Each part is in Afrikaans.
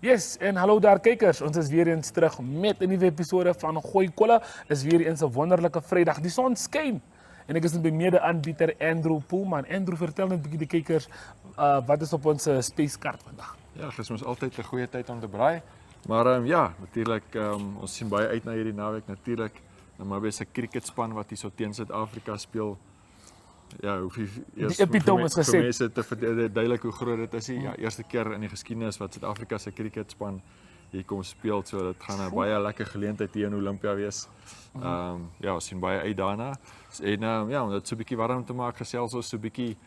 Yes, en hallo daar kijkers. Ons is weer eens terug met een nieuwe episode van Gooi Kolle. Het is weer eens een wonderlijke vrijdag. Die zon schijnt. En ik is bij mede-aanbieder Andrew Poelman. Andrew, vertel net een beetje de kijkers wat is op onze spacekaart vandaag. Ja, het is ons altijd een goede tijd om te braai. Maar ja, natuurlijk, ons zien baie uit naar hierdie naweek. Natuurlijk, maar wees 'n cricketspan wat hier so teen Suid-Afrika speel. Ja, hoef jy Die epitome is gesê. Vir mense te verduidelik hoe groot dit is. Ja, eerste keer in die geskiedenis wat Suid-Afrika se cricketspan hier kom speel, so dit gaan 'n baie lekker geleentheid hier in Olympia wees. Ja, ons sien baie uit daarna. En ja, om dit so 'n bietjie warm te maak, gesels ons so 'n bietjie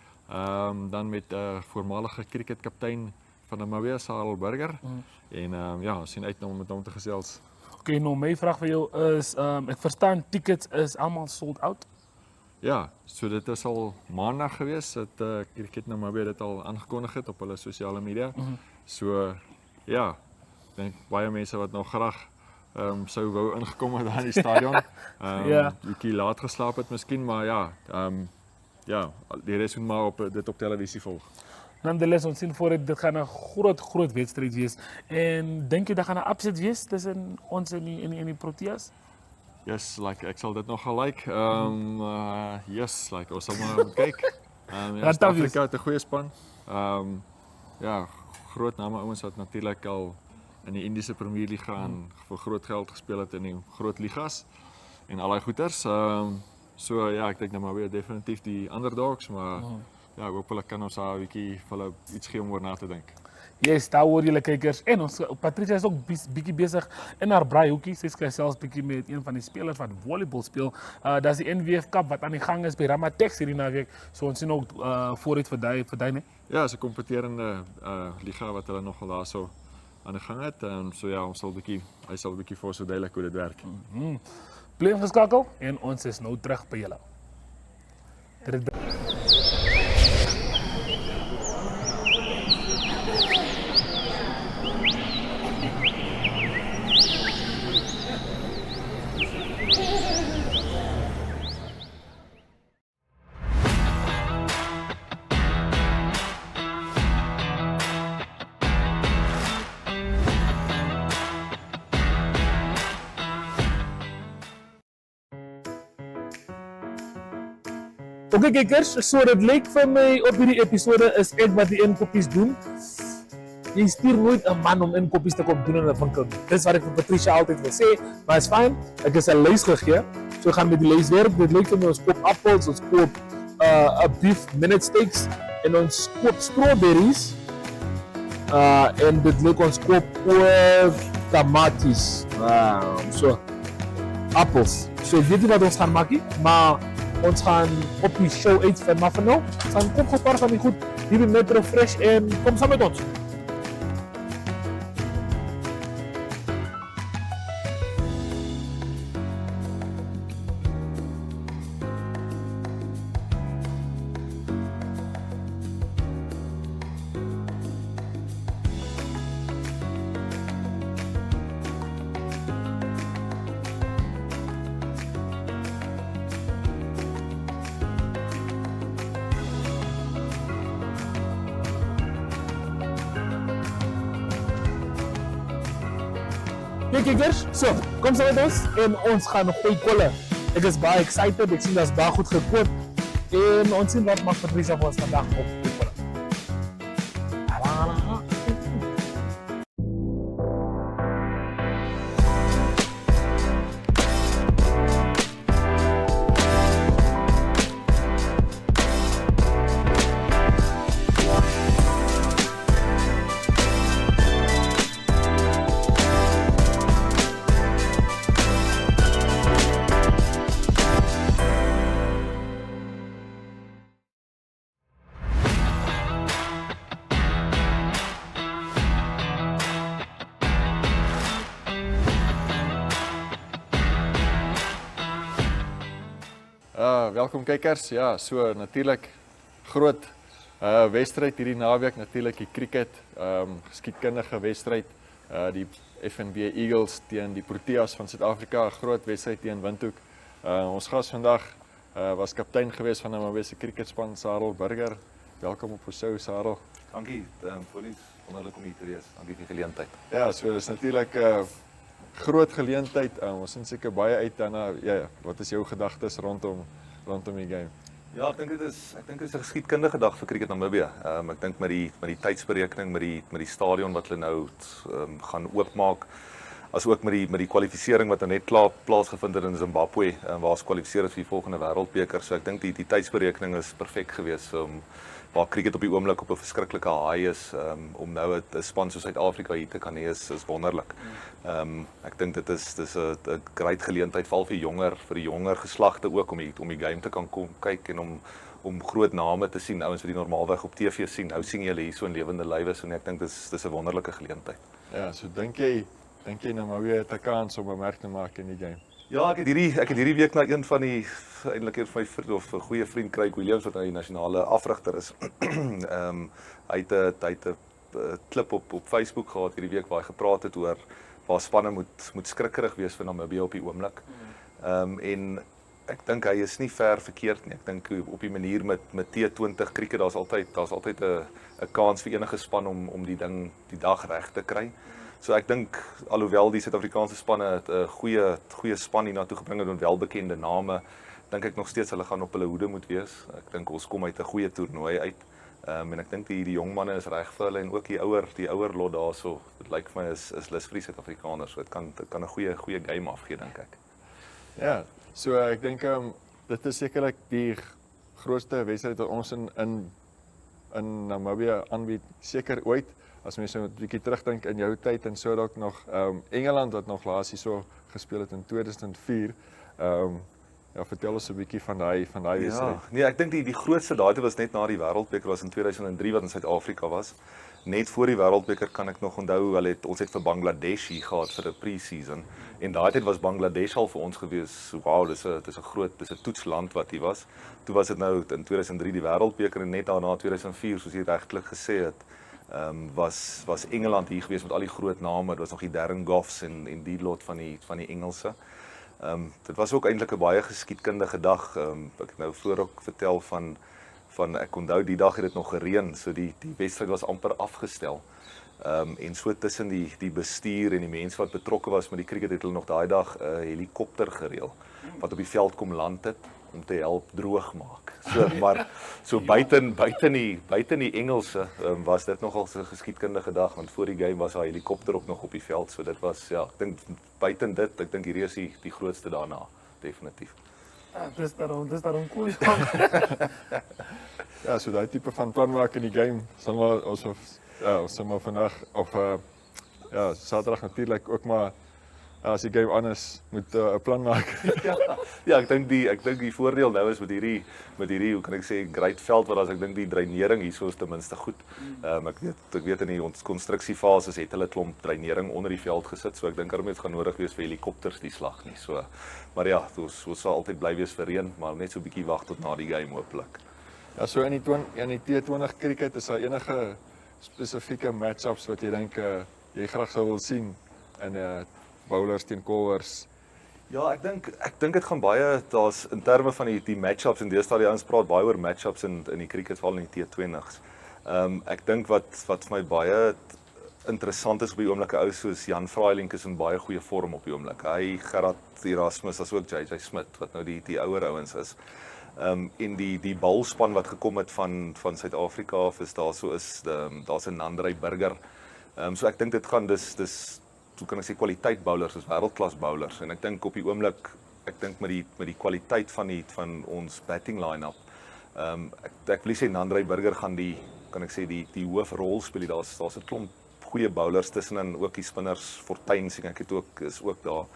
dan met voormalige cricketkaptein van Namibia, Sarel Burger. En ja, ons sien uit om met hom te gesels. Oké, nou mijn vraag voor jou is, ik verstaan tickets is allemaal sold out. Ja, so dit is al maandag gewees dat Cricket Namibia dit al aangekondig het op hulle sosiale media. So ja, ek dink baie mense wat nog graag sou wou ingekom het daar in die stadion. Ja. Bietjie laat geslaap het miskien, maar ja, ja, die res moet maar op dit op televisie volg. Nonetheless, ons zien voor het, dit gaat een groot wedstrijd wees. En denk je dat gaat een upset wees tussen ons en die Proteas? Yes, like ek sal dit nogal like. Yes, like ons sal maar kyk. Ja, Suid-Afrika het 'n goeie span. Ja, groot name ouens wat natuurlik al in die Indiese Premier League gaan vir groot geld gespeel het in die groot ligas en al daai goeters. So ja, ek dink nou maar weer definitief die underdogs, maar ja, hopelijk kan ons daar 'n bietjie vir hulle iets gee om oor na te dink. Yes, daar hoor jullie kijkers. En ons, Patricia is ook bietjie bezig in haar braaihoekie. Sy skryf zelfs bietjie met een van die spelers wat volleybal speel. Dat is die NWF Cup wat aan die gang is bij Ramatex hierdie naweek. So ons sien ook vooruit vir die, nee? Ja, is 'n kompeterende liga wat hulle nogal daar so aan die gang het. So ja, hy sal 'n bietjie vir ons verduidelik hoe dit werk. Bly ingeskakel en ons is nou terug by julle. Oké kijkers, so dit lyk vir my op hierdie episode is ek wat die inkopies doen. Jy stuur nooit 'n man om inkopies te kom doen in 'n winkel. Dis wat ek vir Patricia altyd wil sê, maar is fyn. Ek is 'n lys gegee. So gaan met die lys werk. Dit lyk vir my ons koop appels, ons koop 'n beef minute steaks en ons koop strawberries. En dit lyk ons koop ook tamaties. So appels. So weet jy wat ons gaan maak hier, maar ons gaan op die show uitvind, maar vir nou, ons gaan kom gou 'n paar van die goed hier by Metro Fresh en kom saam met ons. Hey kijkers, so, kom saam met ons en ons gaan gooi kolle. Ek is baie excited, ek sien dat is baie goed gekoop en ons sien wat mag Patricia vir ons vandag op gooi kolle. Welkom kijkers, ja, so natuurlijk groot wedstrijd hierdie naweek, natuurlijk die cricket, geskiedkundige wedstrijd, die FNB Eagles teen die Proteas van Suid-Afrika, groot wedstrijd teen Windhoek. Ons gas vandag was kaptein geweest van 'n Namibia cricketspan, Sarel Burger. Welkom op ons show, Sarel. Dankie, wonderlik om hier te wees. Dankie vir die geleentheid. Ja, so dis natuurlik 'n groot geleentheid. Ons sien seker baie uit daarna. Ja, wat is jou gedagtes rondom die game? Ja, ek dink dit is 'n geskiedkundige dag vir Cricket Namibië. Ek dink met die tydsberekening, met die stadion wat hulle nou gaan oopmaak, as ook met die kwalifisering wat nou net klaar plaasgevind het in Zimbabwe, waar ons kwalifiseer is vir die volgende wêreldbeker. So ek dink die tydsberekening is perfek geweest waar cricket op die oomblik op 'n verskriklike high is, om nou 'n span soos Suid-Afrika hier te kan hê is wonderlik. Ek dink dit is 'n great geleentheid val vir die jonger geslagte ook om die game te kan kom kyk en om groot name te sien, ouens wat die normaalweg op TV sien. Nou sien jy hulle hier so in lewende lywe, so ek dink dis 'n wonderlike geleentheid. Ja, so dink jy nou maar weer 'n kans om 'n merk te maak in die game? Ja, ek het hierdie week na een van eintlik een van my vriende of 'n goeie vriend Craig Williams wat nou die nasionale afrigter is. Hy het 'n klip op Facebook gehad hierdie week waar hy gepraat het oor waar spanne moet skrikkerig wees vir Namibië op die oomblik. En ek dink hy is nie ver verkeerd nie. Ek dink op die manier met T20 cricket, daar's altyd 'n kans vir enige span om die dag reg te kry. So ek dink alhoewel die Suid-Afrikaanse spanne 'n goeie span hiernatoe gebring het met welbekende name, dink ek nog steeds hulle gaan op hulle hoede moet wees. Ek dink ons kom uit 'n goeie toernooi uit. En ek dink die jong manne is reg vir hulle en ook die ouer lot daarso. Dit lyk vir my is lus vir die Suid-Afrikaners. So dit kan 'n goeie game afgee, dink ek. Ja, so ek dink dit is sekerlik die grootste wedstryd wat ons in Namibië aanbied, seker ooit. As mense 'n bietjie terugdink in jou tyd en so dalk nog Engeland wat nog laas hierso gespeel het in 2004. Ja, vertel ons 'n bietjie van daai wedstryd. Ja, nee, ek dink die grootste daai was net na die Wêreldbeker was in 2003 wat in Suid-Afrika was. Net voor die Wêreldbeker kan ek nog onthou, ons het vir Bangladesh hier gehad vir 'n pre-season. En daai tyd was Bangladesh al vir ons gewees. Wow, dis 'n toetsland wat hier was. Toe was dit nou in 2003 die Wêreldbeker en net daarna 2004 soos jy regtig gesê het. Was Engeland hier gewees met al die groot name. Dit was nog die Darren Goffs en die lot van die Engelse. Dit was ook eintlik 'n baie geskiedkundige dag. Ek het nou voor ook vertel van ek onthou die dag het dit nog gereën, so die wedstryd was amper afgestel. En so tussen die bestuur en die mense wat betrokke was met die cricket het hulle nog daai dag 'n helikopter gereël wat op die veld kom land het om te help droog maak. So buiten die Engelse was dit nogal 'n geskiedkundige dag want voor die game was daar 'n helikopter ook nog op die veld. So dit was ja, ek dink buiten dit, ek dink hierdie is die grootste daarna definitief. Dis daarom cool. Ja, so daai tipe van plan maak in die game sal maar ons sal maar vandag of Saterdag natuurlik ook maar as die game anders moet 'n plan maak. Ja, ek dink die voordeel nou is met hierdie hoe kan ek sê great veld wat as ek dink die dreinering hierso is ten minste goed. Ek weet in die ons konstruksiefases het hulle klomp dreinering onder die veld gesit, so ek dink daarmee gaan nodig wees vir helikopters die slag nie. So maar ja, ons sal altyd bly wees vir reën, maar net so 'n bietjie wag tot na die game hooplik. Ja, so in die T20 cricket is daar enige spesifieke matchups wat jy dink jy graag sou wil sien in bowlers teen bowlers? Ja, ek dink dit gaan baie daar's in terme van die matchups en deesdae die ouens praat baie oor matchups in die cricket veral in die T20s. Ek dink wat vir my baie interessant is op die oomblik, 'n ou soos Jan Freiling is in baie goeie vorm op die oomblik. Hy, Gerard Erasmus as ook JJ Smith wat nou die ouer ouens is. En die bowlspan wat gekom het van Suid-Afrika af is daar's 'n Nandrey Burger. So ek dink dit gaan dis hoe kan ek sê kwaliteit bowlers, is wêreldklas bowlers en ek dink op die oomblik met die kwaliteit van ons batting line-up. Ek wil sê Nandrey Burger gaan die hoofrol speel. Daar's 'n klomp goeie bowlers tussenin, ook die spinners Fortuin sien ek het is ook daar.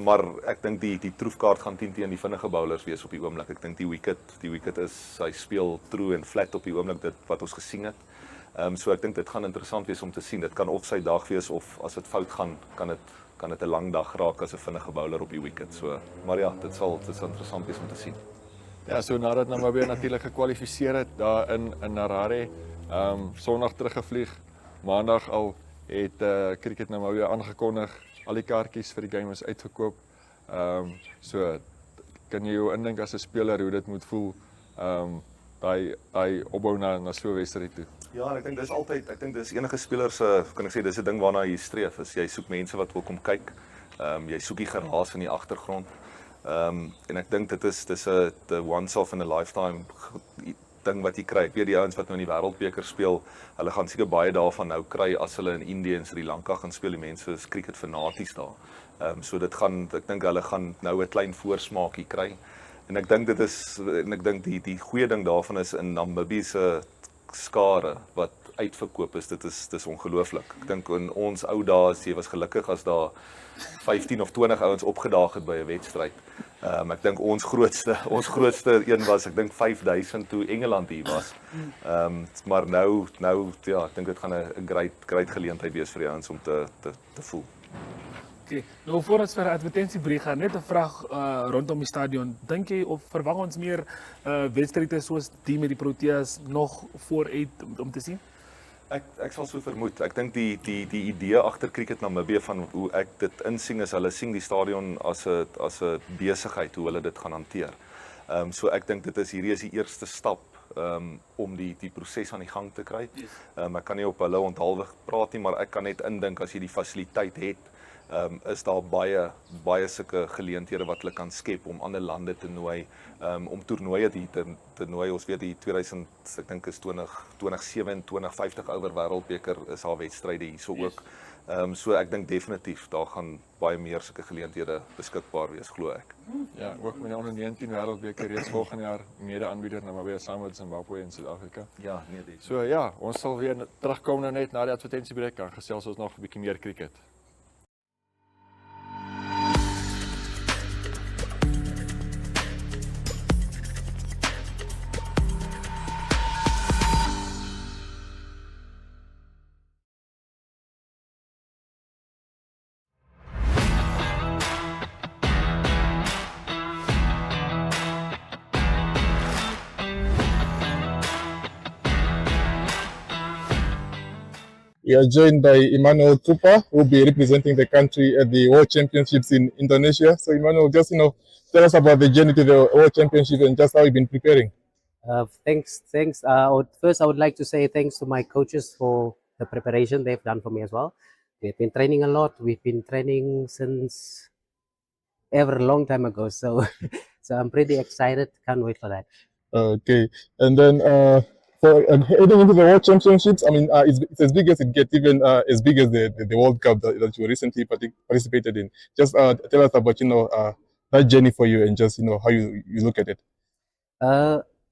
Maar ek dink die troefkaart gaan teen die vinnige bowlers wees op die oomblik. Ek dink die wicket is hy speel true en flat op die oomblik dit wat ons gesien het. So ek dink dit gaan interessant wees om te sien. Dit kan of sy dag wees of as dit fout gaan, kan dit 'n lang dag raak as 'n vinnige bowler op die wicket. So, maar ja, dit sal interessant wees om te sien. Ja, so nadat Namibië natuurlik gekwalifiseer het daar in Harare, Sondag teruggevlieg, Maandag al het Cricket Namibië aangekondig, al die kaartjies vir die game is uitverkoop. So kan jy jou indink as 'n speler hoe dit moet voel, daai opbou na so 'n wedstryd toe? Ja, en ek dink ek dink dis enige speler se kan ek sê dis 'n ding waarna jy streef. Is jy soek mense wat wil kom kyk. Jy soek die geraas in die agtergrond. En ek dink dis 'n once off in a lifetime ding wat jy kry. Ek weet die ouens wat nou in die Wêreldbeker speel, hulle gaan seker baie daarvan nou kry as hulle in Indië en Sri Lanka gaan speel. Die mense is cricket fanaties daar. So ek dink hulle gaan nou 'n klein voorsmaakie kry. En ek dink die goeie ding daarvan is in Namibië se skare wat uitverkoop is, dis ongelooflik. Ek dink in ons ou dae jy was gelukkig as daar 15 of 20 ouens opgedaag het by 'n wedstryd. Ek dink ons grootste een was ek dink 5000 toe Engeland hier was. Maar nou ja, ek dink dit gaan 'n great geleentheid wees vir die ouens om te voel. Okay. Nou voor ons vir 'n advertensiebreek gaan, net 'n vraag rondom die stadion. Dink jy of verwag ons meer wedstryde soos die met die Proteas nog vooruit om te sien? Ek sal so vermoed. Ek dink die idee agter Cricket Namibië van hoe ek dit insien is hulle sien die stadion as 'n besigheid hoe hulle dit gaan hanteer. So ek dink hierdie is die eerste stap om die proses aan die gang te kry. Ek kan nie op hulle onthaalwig praat nie, maar ek kan net indink as jy die fasiliteit het, is daar baie sulke geleenthede wat hulle kan skep om ander lande te nooi, om toernooie te nooi. Ons weet die 2000 ek dink is 2007 en 2050 oor Wêreldbeker is haar wedstryde hierso ook. So ek dink definitief daar gaan baie meer sulke geleenthede beskikbaar wees, glo ek. Ja, ook met die onder 19 Wêreldbeker reeds volgende jaar mede-aanbieder Namibië saam met Zimbabwe en Suid-Afrika. Ja, nee, dit. So ja, ons sal weer terugkom nou net na die advertensiebreek en gesels ons nog 'n bietjie meer cricket. We are joined by Emmanuel Tupa, who will be representing the country at the World Championships in Indonesia. So Emmanuel, just tell us about the journey to the World Championship and just how you've been preparing. Thanks. First, I would like to say thanks to my coaches for the preparation they've done for me as well. We've been training a lot. We've been training since ever a long time ago. So I'm pretty excited. Can't wait for that. Okay, and then for heading into the World Championships, I mean, it's as big as it gets, even as big as the World Cup that you recently participated in. Just tell us about that journey for you and just how you look at it.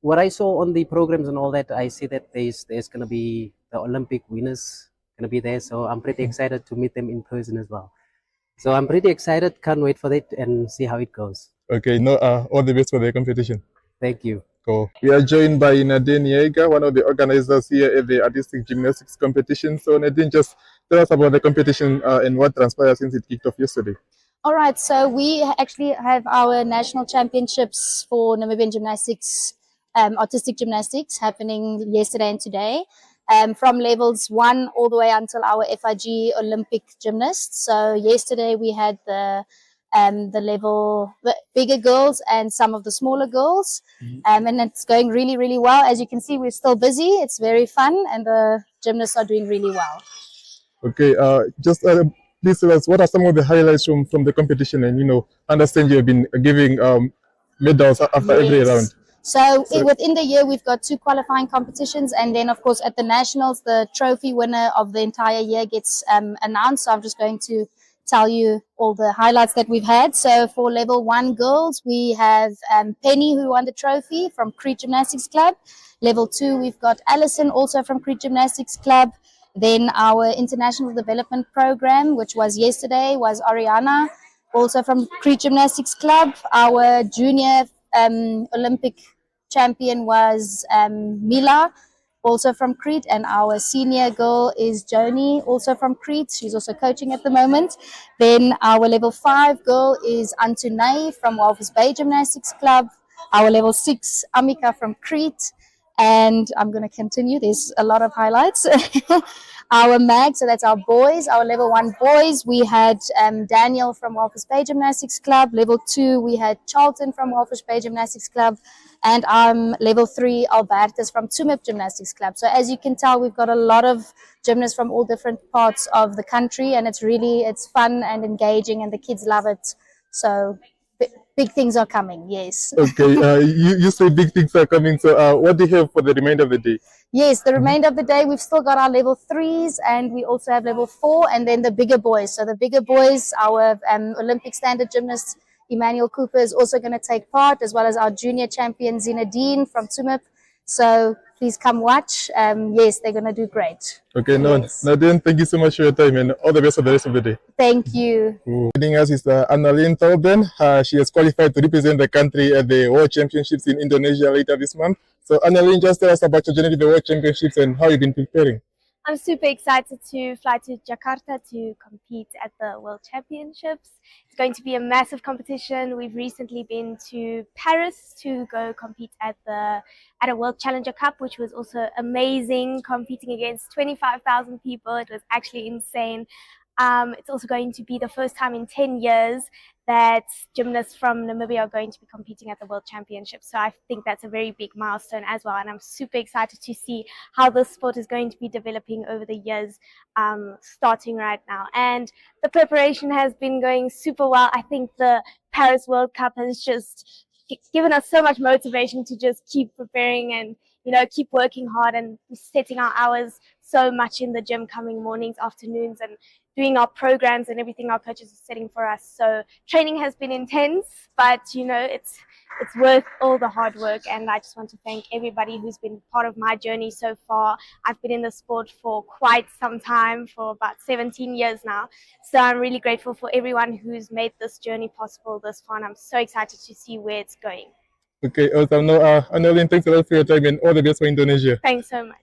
What I saw on the programs and all that, I see that there's going to be the Olympic winners going to be there. So I'm pretty excited to meet them in person as well. So I'm pretty excited. Can't wait for that and see how it goes. Okay, all the best for the competition. Thank you. Cool. We are joined by Nadine Yeager, one of the organizers here at the Artistic Gymnastics competition. So Nadine, just tell us about the competition and what transpired since it kicked off yesterday. All right, so we actually have our national championships for Namibian gymnastics, artistic gymnastics, happening yesterday and today, from levels 1 all the way until our FIG Olympic gymnasts. So yesterday we had the bigger girls and some of the smaller girls, and it's going really, really well. As you can see, we're still busy. It's very fun, and the gymnasts are doing really well. Okay, just please tell us what are some of the highlights from the competition, and understand you've been giving medals after every round. So within the year, we've got 2 qualifying competitions, and then of course at the nationals, the trophy winner of the entire year gets announced. So I'm just going to tell you all the highlights that we've had. So for level 1 girls, we have Penny, who won the trophy from Crete Gymnastics Club. Level 2, we've got Alison, also from Crete Gymnastics Club. Then our international development program, which was yesterday, was Ariana, also from Crete Gymnastics Club. Our junior Olympic champion was Mila, also from Crete, and our senior girl is Joni, also from Crete. She's also coaching at the moment. Then our level 5 girl is Antunay from Walvis Bay Gymnastics Club. Our level 6, Amika from Crete. And I'm going to continue. There's a lot of highlights. our MAG, so that's our boys, our level 1 boys. We had Daniel from Walvis Bay Gymnastics Club. Level 2, we had Charlton from Walvis Bay Gymnastics Club. And level 3, Albertus from Tumip Gymnastics Club. So as you can tell, we've got a lot of gymnasts from all different parts of the country, and it's fun and engaging, and the kids love it. So big things are coming, yes. Okay, you say big things are coming. So what do you have for the remainder of the day? Yes, the remainder of the day, we've still got our level 3s, and we also have level 4, and then the bigger boys. So the bigger boys, our Olympic standard gymnast, Emmanuel Cooper, is also going to take part, as well as our junior champion, Zinedine from Tumip. So please come watch. Yes, they're going to do great. Okay, Yes. Nadine, thank you so much for your time and all the best for the rest of the day. Thank you. Joining us is Annalyn Tauben. She has qualified to represent the country at the World Championships in Indonesia later this month. So Annalyn, just tell us about your journey to the World Championships and how you've been preparing. I'm super excited to fly to Jakarta to compete at the World Championships. It's going to be a massive competition. We've recently been to Paris to go compete at a World Challenger Cup, which was also amazing, competing against 25,000 people. It was actually insane. It's also going to be the first time in 10 years that gymnasts from Namibia are going to be competing at the World Championships. So I think that's a very big milestone as well. And I'm super excited to see how this sport is going to be developing over the years, starting right now. And the preparation has been going super well. I think the Paris World Cup has just given us so much motivation to just keep preparing and, keep working hard and setting our hours so much in the gym, coming mornings, afternoons, and doing our programs and everything our coaches are setting for us. So training has been intense, but it's worth all the hard work. And I just want to thank everybody who's been part of my journey so far. I've been in the sport for quite some time, for about 17 years now. So I'm really grateful for everyone who's made this journey possible this far. And I'm so excited to see where it's going. Okay, awesome. Now, Annalyn, thanks a lot for your time and all the best for Indonesia. Thanks so much.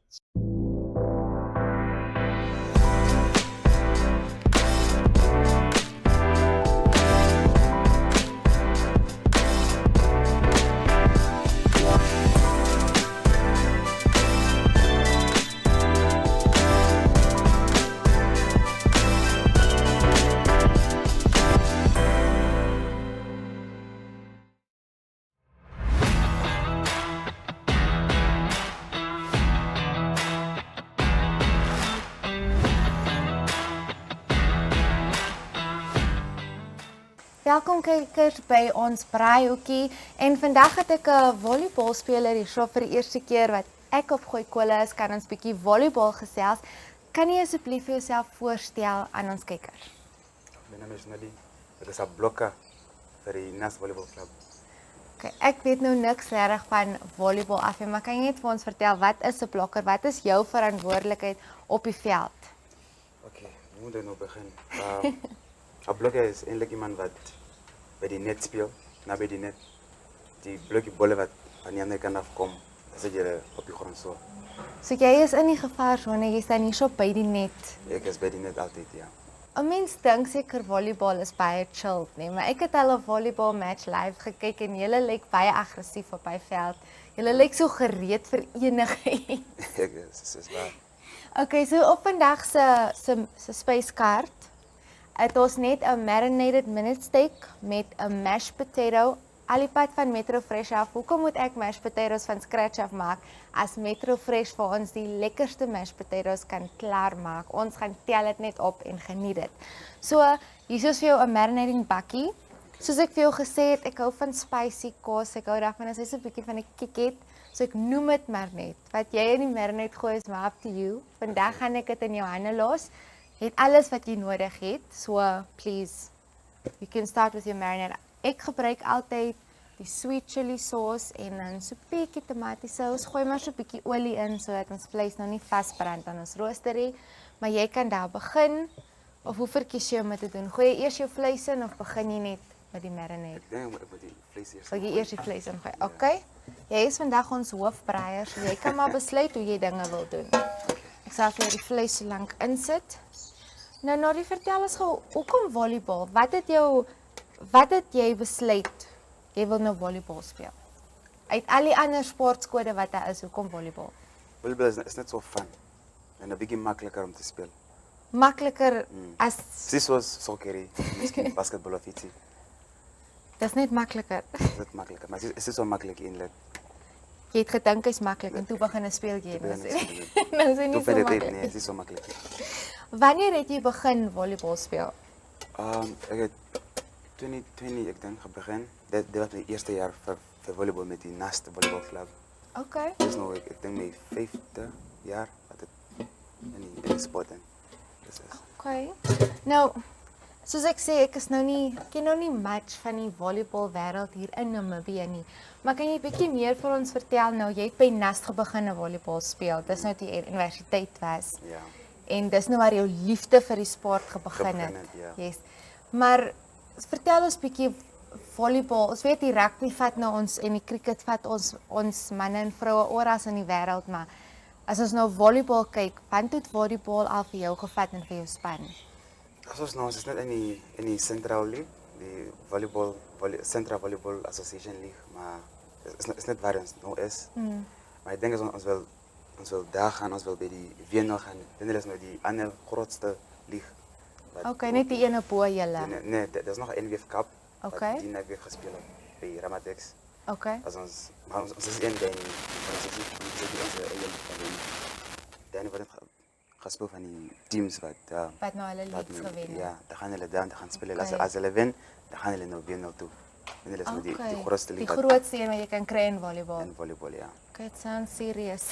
Welkom kykers by ons braaihoekie en vandag het ek 'n volleybalspeler hierso vir die eerste keer wat ek op Gooi Kolle is, kan ons bietjie volleybal gesels. Kan jy asseblief vir jouself voorstel aan ons kykers? My naam is Nadine. Ek is 'n blokker vir die Nas Volleybal Club. Okay, ek weet nou niks reg van volleybal af, maar kan jy net vir ons vertel wat is 'n blokker? Wat is jou verantwoordelikheid op die veld? Okay, hoe moet ek nou begin? 'n blokker is eintlik iemand wat by die net speel, naby die net. Die blokkie bolle wat aan die ander kant af kom, dan sit jy op die grond so. So jy is in die gevaarsone, jy staan hierso by die net. Ek is by die net altyd, ja. 'n Mens dink seker volleybal is baie chilled, nee, maar ek het al 'n volleybal match live gekyk en julle lyk baie aggressief op die veld. Julle lyk so gereed vir enigiets. Ek is waar. Okay, so op vandag se spyskaart het ons net 'n marinated minute steak met 'n mashed potato, alipad van Metro Fresh af. Hoekom moet ek mashed potatoes van scratch af maak as Metro Fresh vir ons die lekkerste mashed potatoes kan klaar maak? Ons gaan tel dit net op en geniet dit. So, hier is vir jou 'n marinating bakkie. Soos ek vir jou gesê het, ek hou van spicy kos. Ek hou daarvan as hy so 'n bietjie van 'n kick het. So ek noem dit maar net. Wat jy in die marinade gooi is maar up to you. Vandag gaan ek dit in jou hande los. Het alles wat jy nodig het. So, please, you can start with your marinade. Ek gebruik altyd die sweet chili sauce en dan so 'n bietjie tomatiesous. Gooi maar so 'n bietjie olie in sodat ons vleis nou nie vasbrand aan ons roosterie. Maar jy kan daar begin of hoe verkies jy om dit te doen? Gooi jy eers jou vleis in of begin jy net met die marinade? Ek dink ek moet die vleis eers. Wil jy eers die vleis ingooi? Okay. Jy is vandag ons hoofbreier, so jy kan maar besluit hoe jy dinge wil doen. Ek sal vir die vleis so lank insit. Nou Nori, vertel ons gou, hoekom volleybal? Wat het jy besluit? Jy wil nou volleybal speel. Uit al die ander sportskode wat daar is, hoekom volleybal? Volleybal is net so fun. En 'n bietjie makliker om te speel. Makliker as Presies soos sokkerie, miskien basketbal of ietsie. dis net makliker. Dit makliker, maar het is so maklik eintlik. Jy het gedink is maklik en toe begin 'n speeltjie en begin dis jy speel. nou is dit Toe nie so vind dit maklik. nee, dit is so maklik. Wanneer het jy begin volleybal speel? Ek het 2020 ek dink begin. Dit was my eerste jaar vir volleybal met die Nast volleybalklub. Okay. Dis nou ek dink my 5de jaar wat dit in die sport in. Dis is. Okay. Nou, soos ek sê, ek ken nou nie much van die volleybal wêreld hier in Namibië nie. Maar kan jy bietjie meer vir ons vertel nou? Jy het by Nast begin volleybal speel. Dis nou die universiteit was. Ja. En dis nou waar jou liefde vir die sport begin het. Ja. Yes. Maar vertel ons bietjie volleybal. Ons weet die rugby vat nou ons en die cricket vat ons manne en vroue oral in die wêreld, maar as ons nou volleybal kyk, want het volleybal al vir jou gevat en vir jou span? Ons nou is net in die Central League, die Central Volleyball Association League, maar is net waar ons nou is. Maar ek dink ons wil daar gaan, ons wil by die WNL gaan. Dit is nou die ander grootste league. Okay, net die ene bo julle. Nee, daar's nog 'n NWF Cup. Okay. Die NWF gespeel by Ramatex. Okay. As ons is een ding, ons is onze eie dan wordt het gespeeld van die teams wat nou hulle leagues gewen het. Ja, dan gaan hulle dan gaan spelen. Okay. As hulle wen, dan gaan hulle nou weer nou toe. En hulle is nou die grootste Die league grootste een wat jy kan kry in volleybal. in volleybal, ja. Okay, it sounds serious.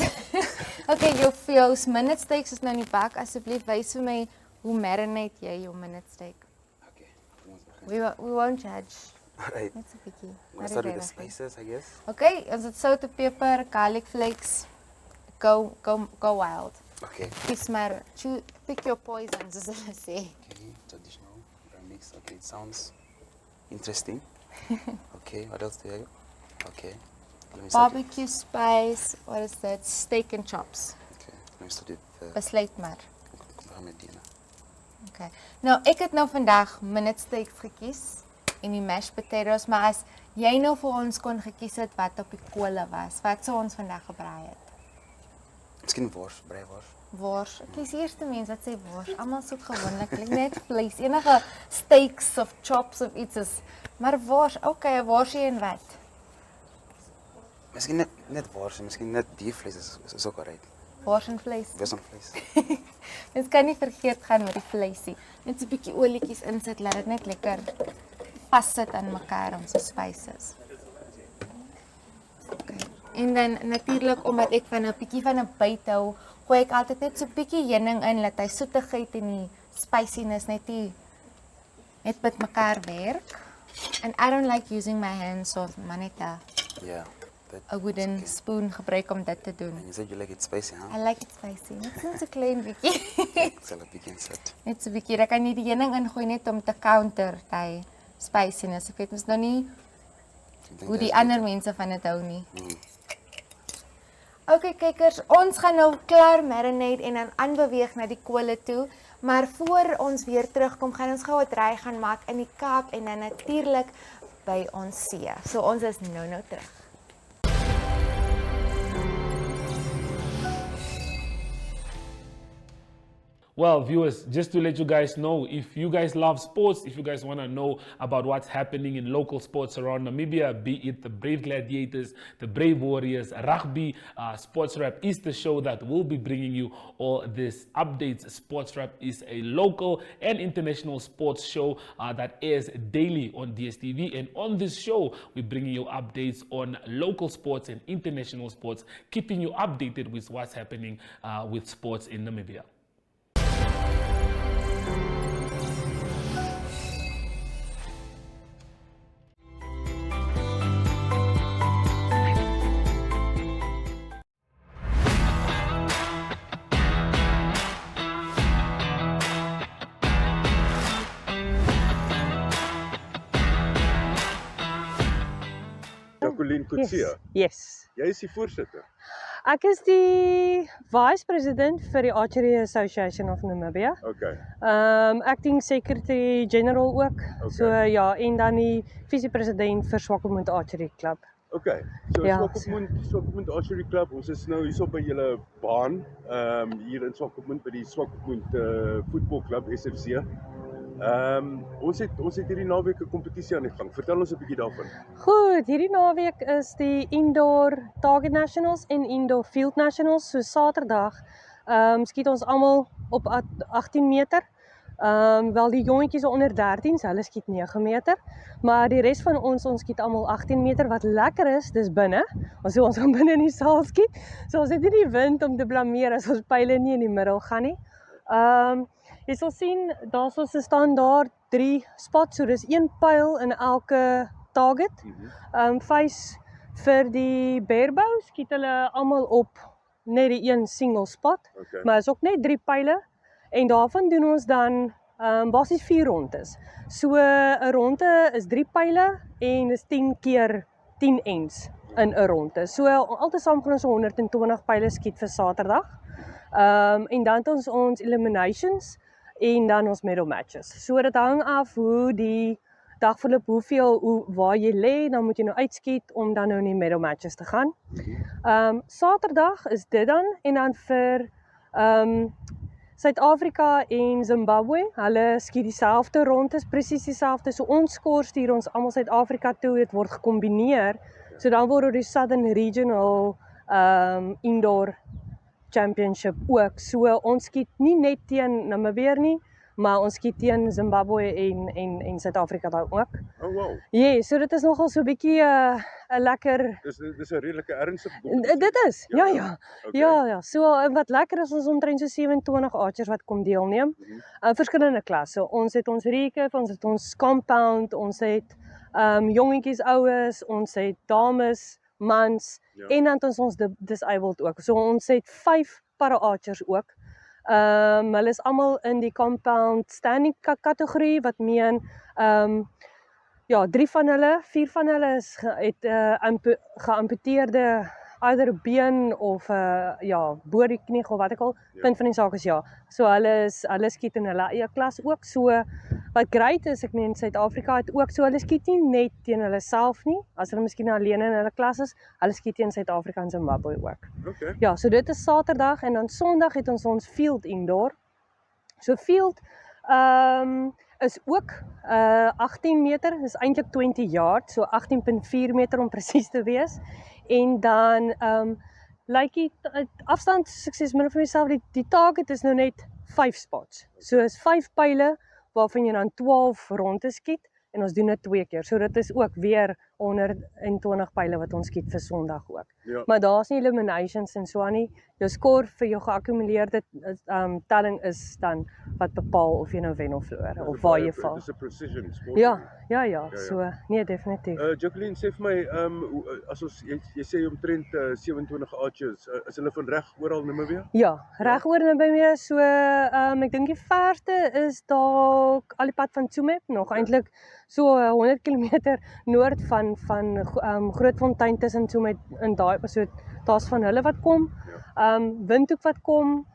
Okay, jou minute stakes is nou in die bak. Asseblief wys vir my hoe marinate jy jou minute stake. Okay, kom ons begin. We won't judge. Alright. Net so 'n bietjie. We'll start with the spices, I guess. Okay, ons het sout en peper, garlic flakes. Go wild. Okay. Kies maar, pick your poison, soos hulle sê. Okay, traditional mix. Okay, it sounds interesting. Okay, what else do you have? Okay. Let me start with- Barbecue spice, what is that? Steak and chops. Okay, let me start with Besluit maar. kom gaan met die. Okay. Nou, ek het nou vandag minute steaks gekies en die mashed potatoes, maar as jy nou vir ons kon gekies het wat op die kolle was, wat sou ons vandag gebraai het? Miskien wors, breiwors. Wors. Ek is die eerste mens wat sê wors. Almal soek gewoonlik net vleis. Enige steaks of chops of iets is. Maar wors, okay, worsie en wat? Miskien net wors, miskien net diervleis is ook alright. Wors en vleis. Wors en vleis. Mens kan nie vergeet gaan met die vleisie. Net so 'n bietjie olietjies insit, laat dit net lekker vassit aan mekaar om so spices. Okay. En dan natuurlik omdat ek van 'n bietjie van 'n byt hou, gooi ek altyd net so 'n bietjie heuning in dat hy soetigheid en die spiciness net met mekaar werk. And I don't like using my hands, so maar net 'n wooden spoon gebruik om dit te doen. And you said you like it spicy, huh? I like it spicy. Net so 'n klein bietjie. Ek sal 'n bietjie insit. Net so 'n bietjie. Dan kan jy die heuning ingooi net om te counter die spiciness. Ek weet mos nou nie hoe die ander mense van dit hou nie. Okay, kykers, ons gaan nou klaar marinate en dan aanbeweeg na die kolle toe. Maar voor ons weer terugkom, gaan ons gou 'n draai gaan maak in die Kaap en dan natuurlik by ons see. So ons is nou terug. Well, viewers, just to let you guys know, if you guys love sports, if you guys want to know about what's happening in local sports around Namibia, be it the Brave Gladiators, the Brave Warriors, rugby, Sports Wrap is the show that will be bringing you all these updates. Sports Wrap is a local and international sports show that airs daily on DSTV. And on this show, we're bringing you updates on local sports and international sports, keeping you updated with what's happening with sports in Namibia. Jacqueline Kutsia. Yes. Jy is die voorsitter. Ek is die vice-president vir die Archery Association of Namibia. Okay. Acting Secretary General ook. Okay. So ja, en dan die vice-president vir Swakopmund Archery Club. Okay, so Ja, Swakopmund Archery Club, ons is nou hierso by julle baan, hier in Swakopmund by die Swakopmund voetbalklub SFC. Ons het hierdie naweek 'n kompetisie aan die gang. Vertel ons 'n bietjie daarvan. Goed, hierdie naweek is die Indoor Target Nationals en Indoor Field Nationals. So Saterdag skiet ons almal op 18 meter. Wel die jongetjies onder 13, hulle skiet 9 meter, maar die res van ons skiet almal 18 meter. Wat lekker is, dis binne. Ons gaan binne in die saal skiet. So ons het nie die wind om te blameer as ons pyle nie in die middel gaan nie. Jy sal sien, daar staan daar 3 spots, so dis 1 pyl in elke target. Face vir die barebow skiet hulle almal op net die 1 single spot, maar is ook net 3 pyle. En daarvan doen ons dan basies 4 rondes. So 'n ronde is 3 pyle en is 10 keer 10 ends in 'n ronde. So altesaam gaan ons 120 pyle skiet vir Saterdag. En dan het ons eliminations en dan ons medal matches. So dit hang af hoe die dag verloop, waar jy lê, dan moet jy nou uitskiet om dan nou in die medal matches te gaan. Saterdag is dit dan, en dan vir Suid-Afrika en Zimbabwe, hulle skiet dieselfde rondes, presies dieselfde. So ons skoor stuur ons almal Suid-Afrika toe, dit word gekombineer. So dan word die Southern Regional Indoor Championship ook. So ons skiet nie net teen Namibië nie, maar ons skiet teen Zimbabwe en Suid-Afrika dan ook. Oh wow. Ja, so dit is nogal so 'n bietjie 'n lekker. Dis 'n redelike ernstige Dit is. Ja. Okay. Ja. So wat lekker is, ons omtrent so 27 archers wat kom deelneem. Verskillende klasse. Ons het ons recurve, ons het ons compound, ons het jongetjies, oues, ons het dames, mans en dan het ons disabled ook. So ons het 5 para-archers ook. Hulle is almal in die compound standing kategorie, wat meen 4 van hulle het geamputeerde either 'n been of bo die knie of wat ek al. Punt van die saak is ja. So hulle skiet in hulle eie klas ook. So wat great is, ek meen Suid-Afrika het ook, so hulle skiet nie net teen hulle self nie, as hulle miskien alleen in hulle klas is, hulle skiet teen Suid-Afrika en Zimbabwe ook. Okay. Ja, so dit is Saterdag en dan Sondag het ons field indoor. So field is ook 18 meter, is eintlik 20 yard, so 18.4 meter om presies te wees. En dan lyk die afstand sukses min of myself, die target is nou net 5 spots. So is 5 pyle waarvan jy dan 12 rondes skiet en ons doen dit 2 keer. So dit is ook weer 120 pyle wat ons skiet vir Sondag ook. Ja. Maar daar's nie eliminations en so aan nie. Jou skor vir jou geakkumuleerde telling is dan wat bepaal of jy nou wen of verloor of waar jy val. Dis 'n precision sport. Ja. So nee, definitief. Jacqueline, sê vir my, as ons jy sê omtrent 27 archers, is hulle van reg oral in Namibië? Ja, reg oor Namibië. So ek dink die verste is dalk al die pad van Tsumeb, nog eintlik so 100 km noord van Grootfontein tussen Tsumeb en daai, so daar's van hulle wat kom. Windhoek wat kom.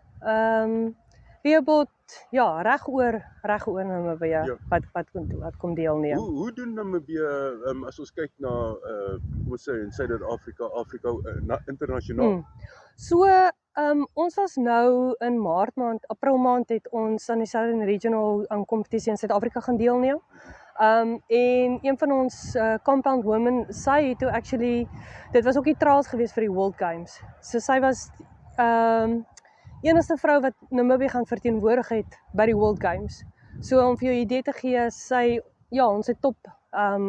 Rehoboth, ja, reg oor Namibië wat kom deelneem. Hoe doen Namibië as ons kyk na kom ons sê in Suid-Afrika, internasionaal? So ons was nou in April maand het ons aan die Southern Regional kompetisie in Suid-Afrika gaan deelneem. En een van ons compound women, sy het toe actually, dit was ook die trials geweest vir die World Games. So sy was enigste vrou wat Namibië gaan verteenwoordig het by die World Games. So om vir jou 'n idee te gee, ons het top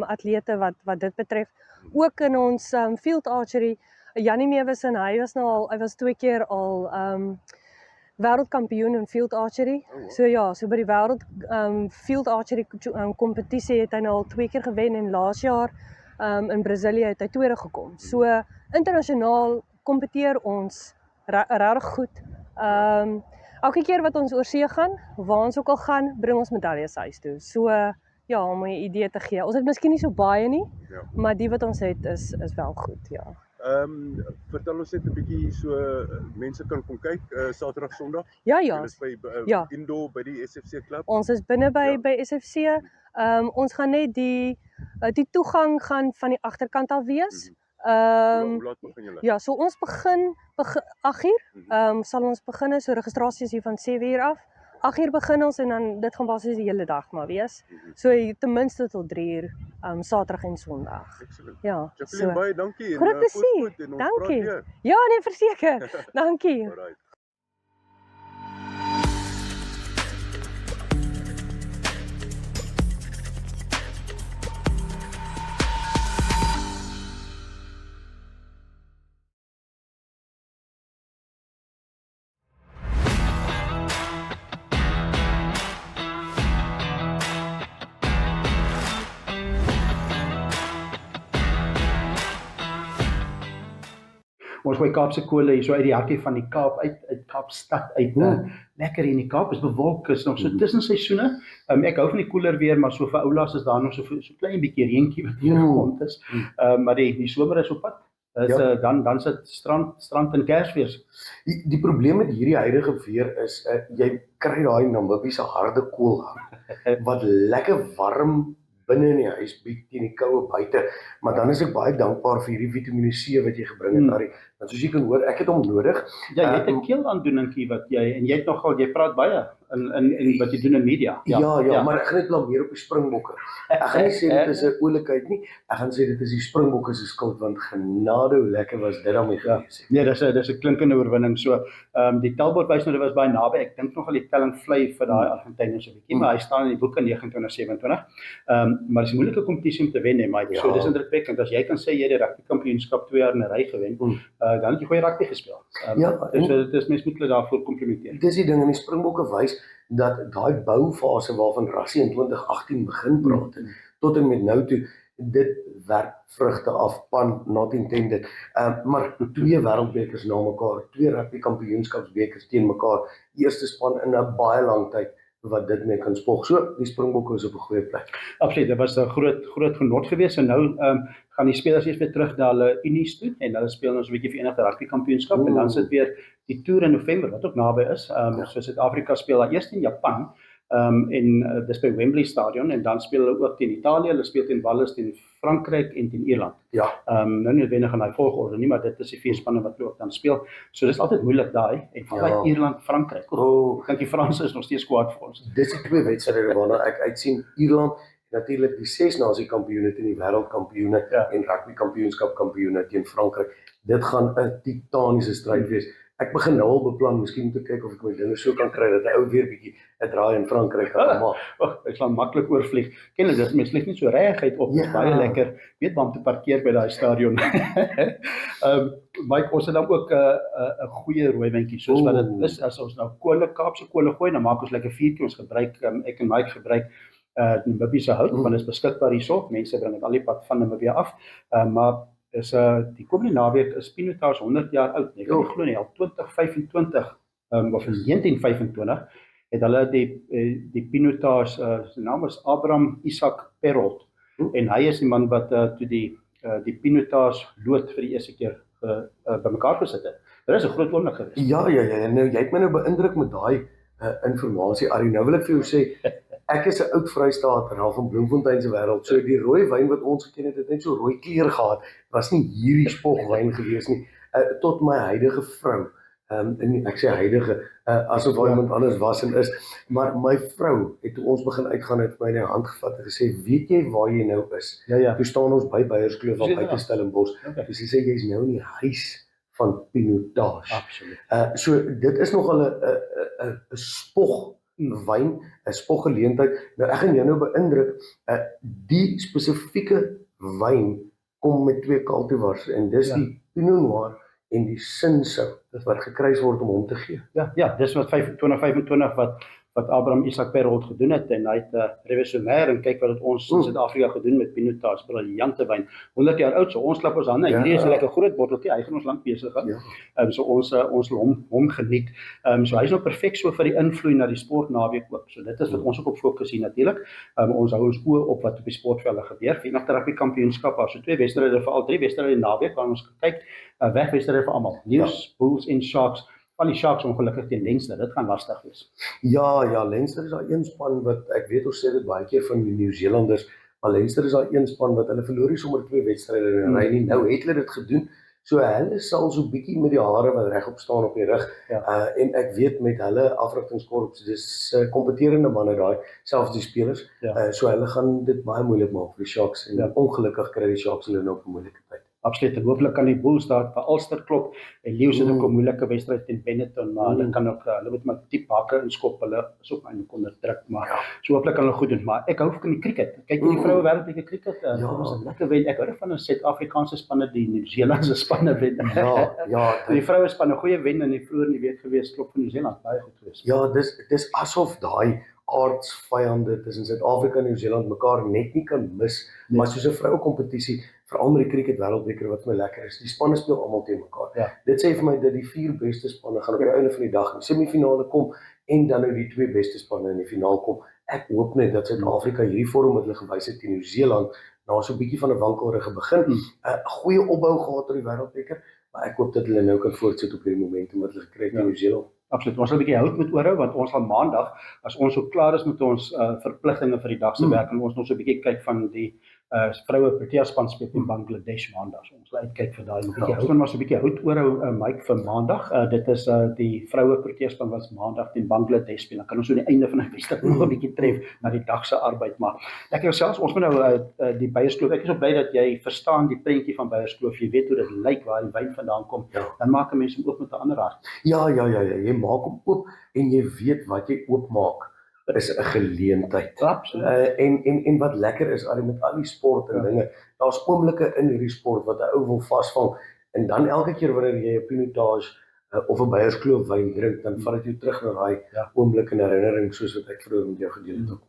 atlete wat dit betref. Ook in ons field archery, Jannie Meewison, hy was 2 keer al wêreldkampioen in field archery. So by die wêreld field archery kompetisie het hy nou al 2 keer gewen en laas jaar in Brasilië het hy tweede gekom. So internasionaal kompeteer ons regtig goed. Elke keer wat ons oor see gaan, waar ons ook al gaan, bring ons medaljes huis toe. So om 'n idee te gee. Ons het miskien nie so baie nie, maar die wat ons het is wel goed, ja. Vertel ons net 'n bietjie so mense kan kom kyk Saterdag, Sondag. Ja. Ons is by indoor by die SFC klub. Ons is binne by SFC. Ons gaan net die toegang gaan van die agterkant af wees. Hoe laat begin julle? Ja, so ons begin 8uur. Sal ons begin, so registrasie is hier van 7uur af. 8uur begin ons en dan dit gaan basies die hele dag maar wees. So ten minste tot 3uur, Saterdag en Sondag. Excellent. Ja, Jacqueline, baie dankie. groot plesier. Goed en ons Dankie. praat weer. Ja, nee, verseker. Dankie. Alright. Ons gooi Kaapse kole hier so uit die hartjie van die Kaap uit Kaapstad uit. Lekker hier in die Kaap, is bewolk, is nog so tussen seisoene. Ek hou van die koeler weer, maar so vir oulaas is daar nog so klein bietjie reentjie wat hier rond is. Maar die somer is op pad. Dan sit strand en Kersfees. Die probleem met hierdie huidige weer is, jy kry daai Namibiese harde kool wat lekker warm binne in die huis bied teen die koue buite, maar dan is ek baie dankbaar vir hierdie Vitamine C wat jy gebring het, Harry. Want soos jy kan hoor, ek het hom nodig. Ja, jy het 'n keelaandoeningkie wat en jy het nogal, jy praat baie in wat jy doen in media. Ja, maar ek gaan net blameer op die Springbokke. Ek gaan nie sê dit is 'n oulikheid nie, ek gaan sê dit is die Springbokke se skuld, want genade hoe lekker was dit daarmee gewees. Nee, dis 'n klinkende oorwinning. So, die tellbord wys nou dit was baie naby. Ek dink nogal die telling vlei vir daai Argentyners 'n bietjie, maar hy staan in die boeke 29-27. Maar dis 'n moeilike kompetisie om te wen, hè, Mike. So dis indrukwekkend as jy kan sê jy het die rugby kampioenskap 2 jaar in 'n ry gewen. Dan het jy goeie rugby gespeel. Dis mens moet hulle daarvoor komplimenteer. Dis die ding, en die Springbokke wys dat daai boufase waarvan Rassie in 2018 begin praat het, tot en met nou toe, dit werk vrugte af, pan not intended. Maar 2 wêreldbekers na mekaar, 2 rugby kampioenskapsbekers teen mekaar, eerste span in 'n baie lang tyd wat dit mee kan spog. So, die Springbokke is op 'n goeie plek. Absoluut, dit was 'n groot genot geweest en nou gaan die spelers eers weer terug na hulle unies toe en hulle speel ons 'n bietjie Verenigde Rugby Kampioenskap en dan sit weer die toer in November wat ook naby is. So Suid-Afrika speel daar eers in Japan dis by Wembley Stadion en dan speel hulle ook teen Italië, hulle speel teen Wales, teen Frankryk en teen Ierland. Nou nie noodwendig in daai volgorde nie, maar dit is die 4 spanne wat ook dan speel. So dis altyd moeilik daai en van Ierland, Frankryk. Ek dink die Franse is nog steeds kwaad vir ons. Dis die 2 wedstryde waarna ek uitsien. Ierland natuurlik die 6 nasie kampioene teen die wêreldkampioene en rugby kampioenskap kampioene teen Frankryk. Dit gaan 'n titaniese stryd wees. Ek begin nou al beplan, miskien moet ek kyk of ek my dinge so kan kry dat hy ou weer bietjie 'n draai in Frankryk kan maak. Ek sal maklik oorvlieg. Ken jy dit? Mens vlieg nie so regheid op, baie lekker. Weet waar om te parkeer by daai stadion. Mike, ons het dan ook 'n goeie rooiwynkie soos wat dit is as ons nou Kaapse kole gooi, dan maak ons lekker vuurtjie. Ons gebruik ek en Mike gebruik Namibiese hout, want dit is beskikbaar hierso. Mense bring dit al die pad van Namibia af. Maar is die komende naweek is Pinotage 100 jaar oud. Ek kan nie glo nie, al 2025 of 1925 het hulle die Pinotage, sy naam is Abraham Isaac Perrault en hy is die man wat toe die Pinotage lood vir die eerste keer bymekaar gesit het. Dit is 'n groot oomblik geweest. Ja, nou jy het my nou beïndruk met daai informasie, Arie. Nou wil ek vir jou sê, ek is 'n oud Vrystaat en van Bloemfontein se wêreld. So die rooi wyn wat ons geken het net so rooi kleur gehad. Was nie hierdie spogwyn gewees nie. Tot my huidige vrou. En ek sê huidige asof hy iemand anders was en is, maar my vrou het toe ons begin uitgaan het my in die hand gevat en gesê, weet jy waar jy nou is? Toe staan ons by Beierskloof op buite Stellenbosch. Dus sy sê jy's nou in die huis van Pinotage. Absoluut. So dit is nogal 'n spog wyn, 'n spoggeleentheid. Nou ek gaan jou nou beïndruk, die spesifieke wyn kom met 2 cultivars en dis die Pinot Noir en die Cinsault wat gekruis word om hom te gee. Ja, dis wat 2025 wat Abraham Isaac Perrault gedoen het en hy het revolusionêr en kyk wat het ons in Suid-Afrika gedoen met Pinotage, briljante wyn. 100 jaar oud, so ons klap ons hande. Hierdie is 'n lekker groot botteltjie, hy gaan ons lank besig hou. So ons hom geniet. So hy's nou perfek so vir die invloei na die sportnaweek ook. So dit is wat ons ook op fokus hier natuurlik. Ons hou ons oë op wat op die sportvelde gebeur. Verenigde Rugby Kampioenskap, so 2 wedstryde, veral 3 wedstryde naweek waar ons kyk, wegwedstryde vir almal. News, Bulls en Sharks. Al die Sharks ongelukkig teen Leinster, dit gaan lastig wees. Ja, Leinster is daai een span wat ek weet ons sê dit baie keer van die Nieu-Zeelanders Maar Leinster is daai een span wat hulle verloor sommer 2 wedstryde in 'n ry nie. Nou het hulle dit gedoen. So hulle sal so bietjie met die hare wat regop staan op die rug. En ek weet met hulle afrigtingskorps, dis kompeterende manne daai, selfs die spelers. So hulle gaan dit baie moeilik maak vir die Sharks en ongelukkig kry die Sharks hulle nou op 'n moeilike tyd. Absoluut. En hopelik kan die Bulls daar vir Ulster klop. En Lions het ook 'n moeilike wedstryd teen Benetton, maar hulle kan ook hulle moet maar diep hakke inskop. Hulle is ook eintlik onder druk, maar so hopelik kan hulle goed doen. Maar ek hou van die cricket. Kyk die vroue wêreldbeker cricket. Ons het lekker wen. Ek hou van 'n Suid-Afrikaanse spanne, die Nieu-Seelandse spanne wen. Die vroue span 'n goeie wen in die vroeër in die week gewees, klop vir Nieu-Seeland baie goed gewees. Ja, dis asof daai aardsvyande tussen Suid-Afrika en Nieu-Seeland mekaar net nie kan mis, maar soos 'n vroue kompetisie, veral met die cricket wêreldbeker wat vir my lekker is, die spanne speel almal teen mekaar. Dit sê vir my dat die 4 beste spanne gaan op die einde van die dag in die semifinale kom en dan nou die 2 beste spanne in die finaal kom. Ek hoop net dat Suid-Afrika hierdie vorm wat hulle gewys het teen Nieu-Seeland na so 'n bietjie van 'n wankelrige begin, 'n goeie opbou gehad tot die wêreldbeker, maar ek hoop dat hulle nou kan voortsit op hierdie momentum wat hulle gekry het in Nieu-Seeland. Absoluut. Ons sal 'n bietjie hout moet oorhou want ons gaan maandag, as ons so klaar is met ons verpligtinge vir die dag se werk, en ons nog so 'n bietjie kyk van die vroue Protea span speel in Bangladesh maandag. So ons sal uitkyk vir daai bietjie. Ons gaan maar so 'n bietjie hout oorhou, Mike, vir maandag. Dit is die vroue Protea span wat maandag teen Bangladesh speel. Dan kan ons so aan die einde van die wedstryd nog 'n bietjie tref na die dag se arbeid, maar ek selfs ons moet nou die Beierskloof. Ek is so bly dat jy verstaan die prentjie van Beierskloof. Jy weet hoe dit lyk, waar die wyn vandaan kom. Dan maak 'n mens hom oop met 'n ander hart. Ja, jy maak hom oop en jy weet wat jy oopmaak is 'n geleentheid. En wat lekker is met al die sport en dinge, daar's oomblikke in hierdie sport wat 'n ou wil vasvang en dan elke keer wanneer jy 'n pinotage of 'n Beierskloof wyn drink, dan vat dit jou terug na daai oomblik en herinnering soos wat ek vroeër met jou gedeel het.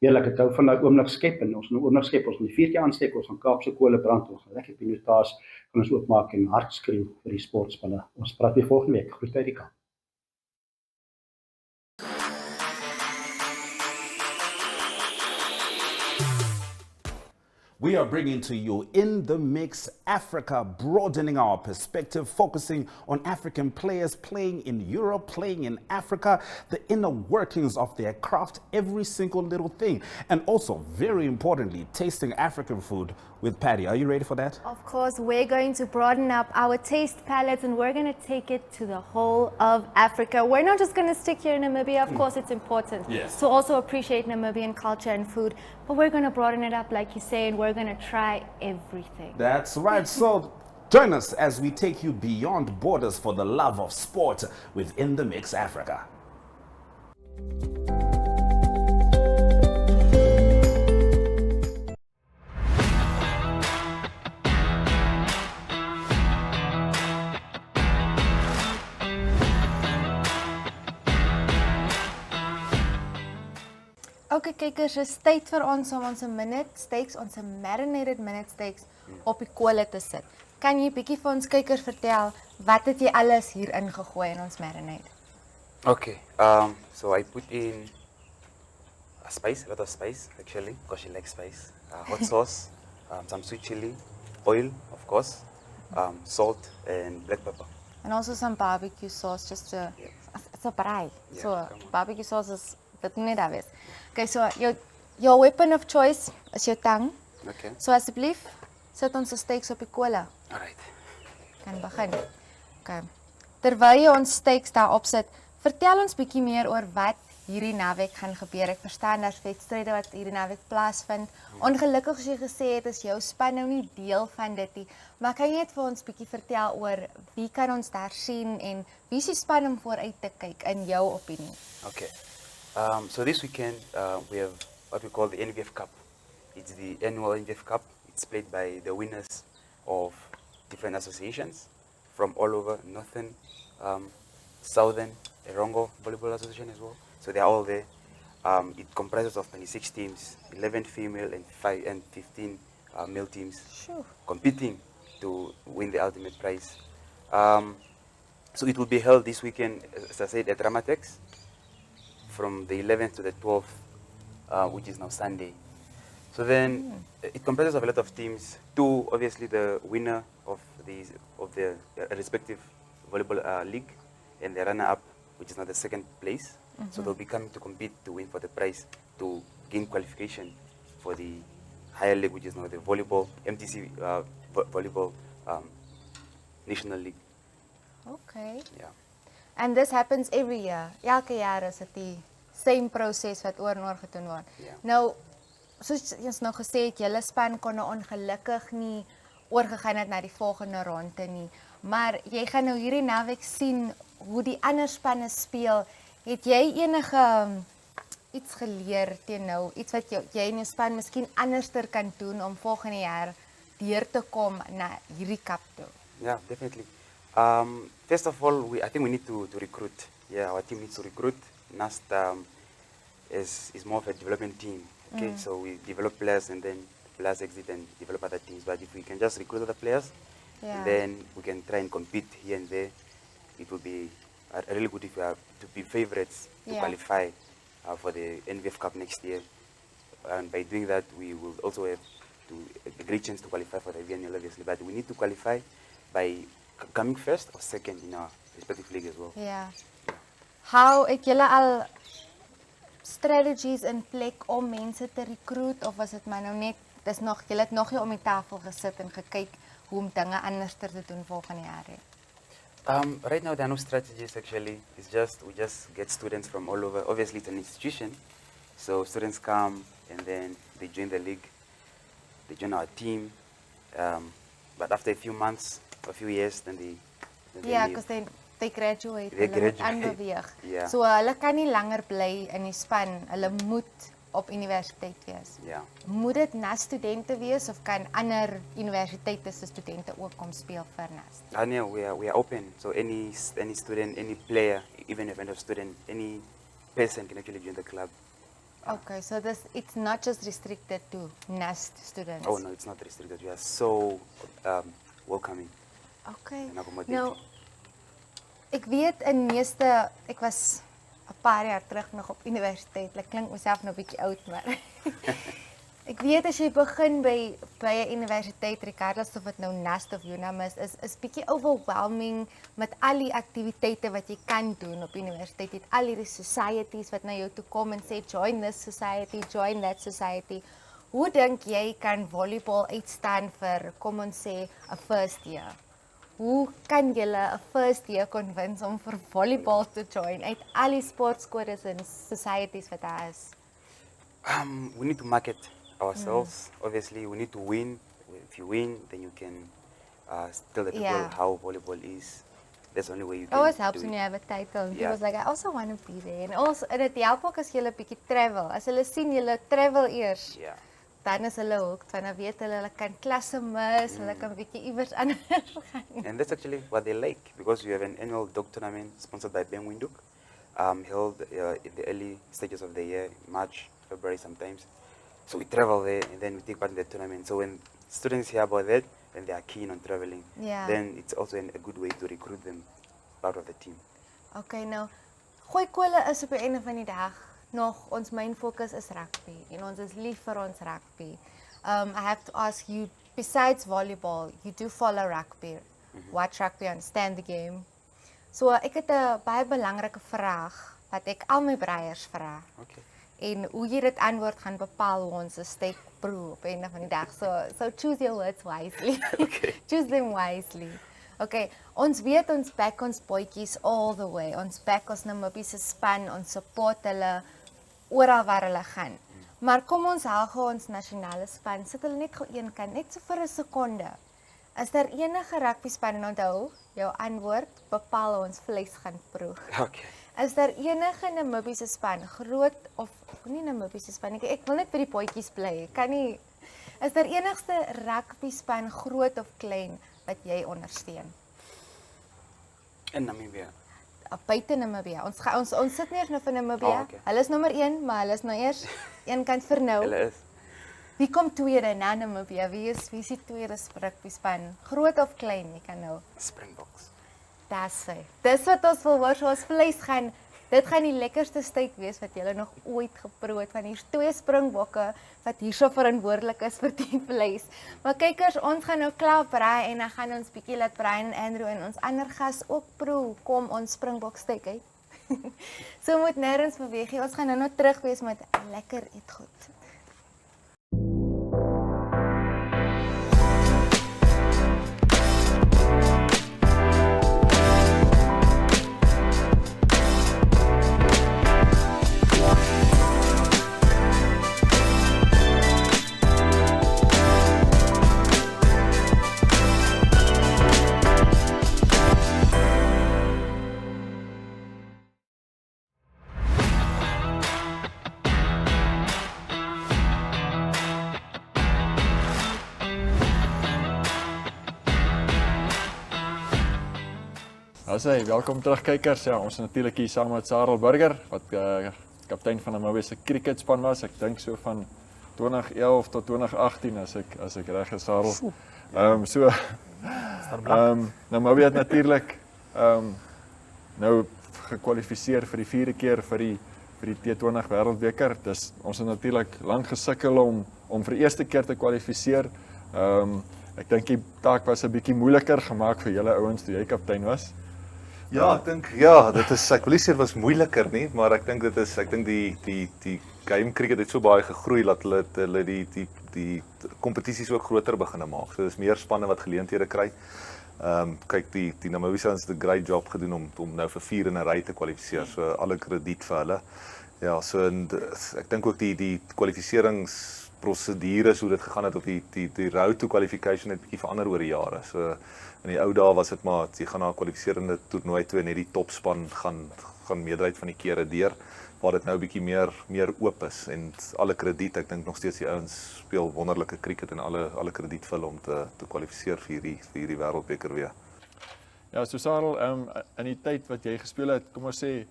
Heerlik, ek hou van daai oomblik skep en ons moet 'n oomblik skep, ons moet die vuurtjie aansteek, ons gaan Kaapse kole brand, ons gaan lekker pinotage kan ons oopmaak en hard skreeu vir die sportspanne. Ons praat weer volgende week. Groete uit die kamp. We are bringing to you In the Mix Africa, broadening our perspective, focusing on African players playing in Europe, playing in Africa, the inner workings of their craft, every single little thing. And also, very importantly, tasting African food with Patty. Are you ready for that? Of course, we're going to broaden up our taste palettes and we're going to take it to the whole of Africa. We're not just going to stick here in Namibia. Of course, it's important to also appreciate Namibian culture and food, but we're going to broaden it up, like you say, and we're going to try everything. That's right. So join us as we take you beyond borders for the love of sport with In the Mix Africa. Okay, kykers, is tyd vir ons om ons minute steaks, ons marinated minute steaks op die kolle te sit. Kan jy bietjie vir ons kykers vertel wat het jy alles hier ingegooi in ons marinade? Okay, so I put in a lot of spice actually, because she likes spice. Hot sauce, some sweet chili, oil, of course, salt and black pepper. And also some barbecue sauce, just to, it's a braai. So barbecue sauce is dit nie daar wees. Okay, so your weapon of choice is jou tang. Okay. So asseblief, sit ons steaks op die kolle. Alright. Kan begin. Okay. Terwyl jy ons steaks daar opsit, vertel ons bietjie meer oor wat hierdie naweek gaan gebeur. Ek verstaan daar's wedstryde wat hierdie naweek plaasvind. Ongelukkig as jy gesê het is jou span nou nie deel van dit nie, maar kan jy net vir ons bietjie vertel oor wie kan ons daar sien en wie is die span om vooruit te kyk in jou opinie? Okay. So this weekend we have what we call the NVF Cup. It's the annual NVF Cup. It's played by the winners of different associations from all over, Northern, Southern, Erongo Volleyball Association as well. So they're all there. It comprises of 26 teams, 11 female and 15 male teams competing to win the ultimate prize. So it will be held this weekend, as I said, at Ramatex, from the 11th to the 12th, which is now Sunday. So then it comprises of a lot of teams. Two, obviously, the winner of the respective volleyball league, and the runner-up, which is now the second place. So they'll be coming to compete to win for the prize to gain qualification for the higher league, which is now the volleyball, MTC volleyball national league. Okay. Yeah. And this happens every year. Elke jaar is dit die same proses wat oor en oor gedoen word. Ja. Nou, soos ons nou gesê het, julle span kon nou ongelukkig nie oorgegaan het na die volgende ronde nie. Maar jy gaan nou hierdie naweek sien hoe die ander spanne speel. Het jy enige iets geleer teen nou, iets wat jy in jou span miskien anderster kan doen om volgende jaar deur te kom na hierdie kap toe? Yeah, definitely. First of all, I think we need to recruit. Yeah, our team needs to recruit. NAST is more of a development team. Okay, so we develop players and then players exit and develop other teams. But if we can just recruit other players, and then we can try and compete here and there, it will be really good if we are to be favorites to qualify for the NVF Cup next year. And by doing that, we will also have a great chance to qualify for the VNL, obviously. But we need to qualify by coming first or second in our respective league as well. Ja. How het julle al strategies in plek om mense te recruit of was dit maar nou net julle het nog nie om die tafel gesit en gekyk hoe om dinge anders te doen volgende jaar nie? Right now there are no strategies actually. We just get students from all over. Obviously it's an institution, so students come and then they join the league, they join our team. But after a few months, a few years, then they Ja, leave. because they graduate, They hulle moet graduate. aanbeweeg. Ja. So hulle kan nie langer bly in die span, hulle moet op universiteit wees. Yeah. Moet dit NAS studente wees of kan ander universiteite se studente ook kom speel vir NAS? No, we are open. So any student, any player, even if a student, any person can actually join the club. Okay, so it's not just restricted to NAS students. Oh no, it's not restricted. We are so welcoming. Okay. En accommodating. Nou, ek weet ek was 'n paar jaar terug nog op universiteit. Ek klink myself nou 'n bietjie oud, maar ek weet as jy begin by 'n universiteit, regardless of dit nou NAST of UNAM is bietjie overwhelming met al die aktiwiteite wat jy kan doen op universiteit. Jy het al hierdie societies wat na jou toe kom en sê join this society, join that society. Hoe dink jy kan volleybal uitstaan vir, kom ons sê, 'n first year? Hoe kan julle 'n first year convince om vir volleybal te join uit al die sportskodes en societies wat daar is? We need to market ourselves. Obviously, we need to win. If you win, then you can tell the people how volleyball is. That's the only way you can. It always helps do when it. you have a title. Yeah. Because like I also want to be there. And also dit help ook as jy 'n bietjie travel. As hulle sien jy travel eers. Yeah. Dan is hulle hooked, want dan weet hulle kan klasse mis, hulle kan bietjie iewers anders gaan. And that's actually what they like, because we have an annual dog tournament sponsored by Ben Windhoek, held in the early stages of the year, March, February sometimes. So we travel there and then we take part in the tournament. So when students hear about that, then they are keen on traveling. Yeah. Then it's also a good way to recruit them part of the team. Okay, nou Gooi Kolle is op die einde van die dag nog ons main focus is rugby en ons is lief vir ons rugby. I have to ask you, besides volleyball, you do follow rugby, watch rugby, understand the game. So ek het 'n baie belangrike vraag wat ek al my breiers vra. Okay. En hoe jy dit antwoord gaan bepaal hoe ons 'n steak proe op die einde van die dag. So choose your words wisely. Okay. Choose them wisely. Okay, ons weet ons back ons boetjies all the way. Ons back ons Namibiese span, ons support hulle oral waar hulle gaan. Maar kom ons hou gou ons nasionale span, sit hulle net gou een kant, net so vir 'n sekonde. Is daar enige rugby span en onthou, jou antwoord bepaal hoe ons vleis gaan proe. Okay. Is daar enige Namibiese span, groot of nie Namibiese span nie, ek wil net by die potjies bly. Kan nie. Is daar enigste rugby span, groot of klein, wat jy ondersteun? In Namibia. Buite Namibia. Ons sit nie eers nou vir Namibia. Oh, okay. Hulle is nommer 1, maar hulle is nou eers een kant vir nou. Hulle is. Wie kom tweede na Namibia? Wie is die tweede rugby span? Groot of klein? Jy kan nou. Springboks. Dis wat ons wil hoor, so ons vleis gaan. Dit gaan die lekkerste steak wees wat jy nog ooit geproe het. Van hier's 2 springbokke wat hierso verantwoordelik is vir die vleis. Maar kykers, ons gaan nou klaar braai en dan gaan ons bietjie laat Brian en Andrew en ons ander gas ook proe kom ons springbok steak uit. So moet nêrens beweeg nie. Ons gaan nou terug wees met lekker eetgoed. Asai, welkom terug kykers. Ja, ons is natuurlik hier saam met Sarel Burger wat kaptein van Namibia se cricketspan was. Ek dink so van 2011 tot 2018 as ek reg is, Sarel. Namibia het natuurlik nou gekwalifiseer vir die 4de keer vir die T20 Wêreldbeker. Dus ons het natuurlik lank gesukkel om vir die eerste keer te kwalifiseer. Ek dink die taak was 'n bietjie moeiliker gemaak vir julle ouens toe jy kaptein was. Ja, ek dink ek wil nie sê dit was moeiliker nie, maar ek dink die game cricket het so baie gegroei dat hulle die kompetisies ook groter begin maak. So dis meer spanne wat geleenthede kry. Kyk, die Namibians het 'n great job gedoen om nou vir 4 in 'n ry te kwalifiseer. So alle krediet vir hulle. Ja, so ek dink ook die kwalifikeringsprosedures hoe dit gegaan het op die road to qualification het bietjie verander oor die jare. So in die ou dae was dit maar jy gaan na 'n kwalifiserende toernooi toe en net die topspan gaan meerderheid van die kere deur, waar dit nou bietjie meer oop is en alle krediet, ek dink nog steeds die ouens speel wonderlike cricket en alle krediet vir hulle om te kwalifiseer vir hierdie wêreldbeker weer. Ja, so Sarel, in die tyd wat jy gespeel het, kom ons sê,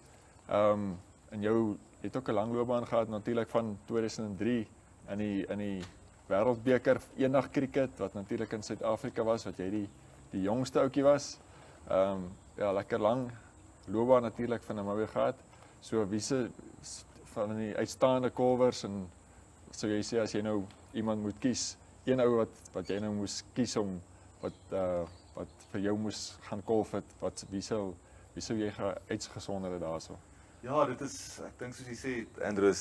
in jou het ook 'n lang loopbaan gehad natuurlik van 2003 in die wêreldbeker eendag cricket wat natuurlik in Suid-Afrika was, wat jy die jongste ouetjie was. Ja, lekker lang loopbaan natuurlik van Namibia gehad. So wiese van die uitstaande kolwers en so jy sê as jy nou iemand moet kies, een ou wat jy nou moes kies om wat vir jou moes gaan kolf het, wie sou jy uitgesonder het daarso? Ja, dit is, ek dink soos jy sê, Andrew,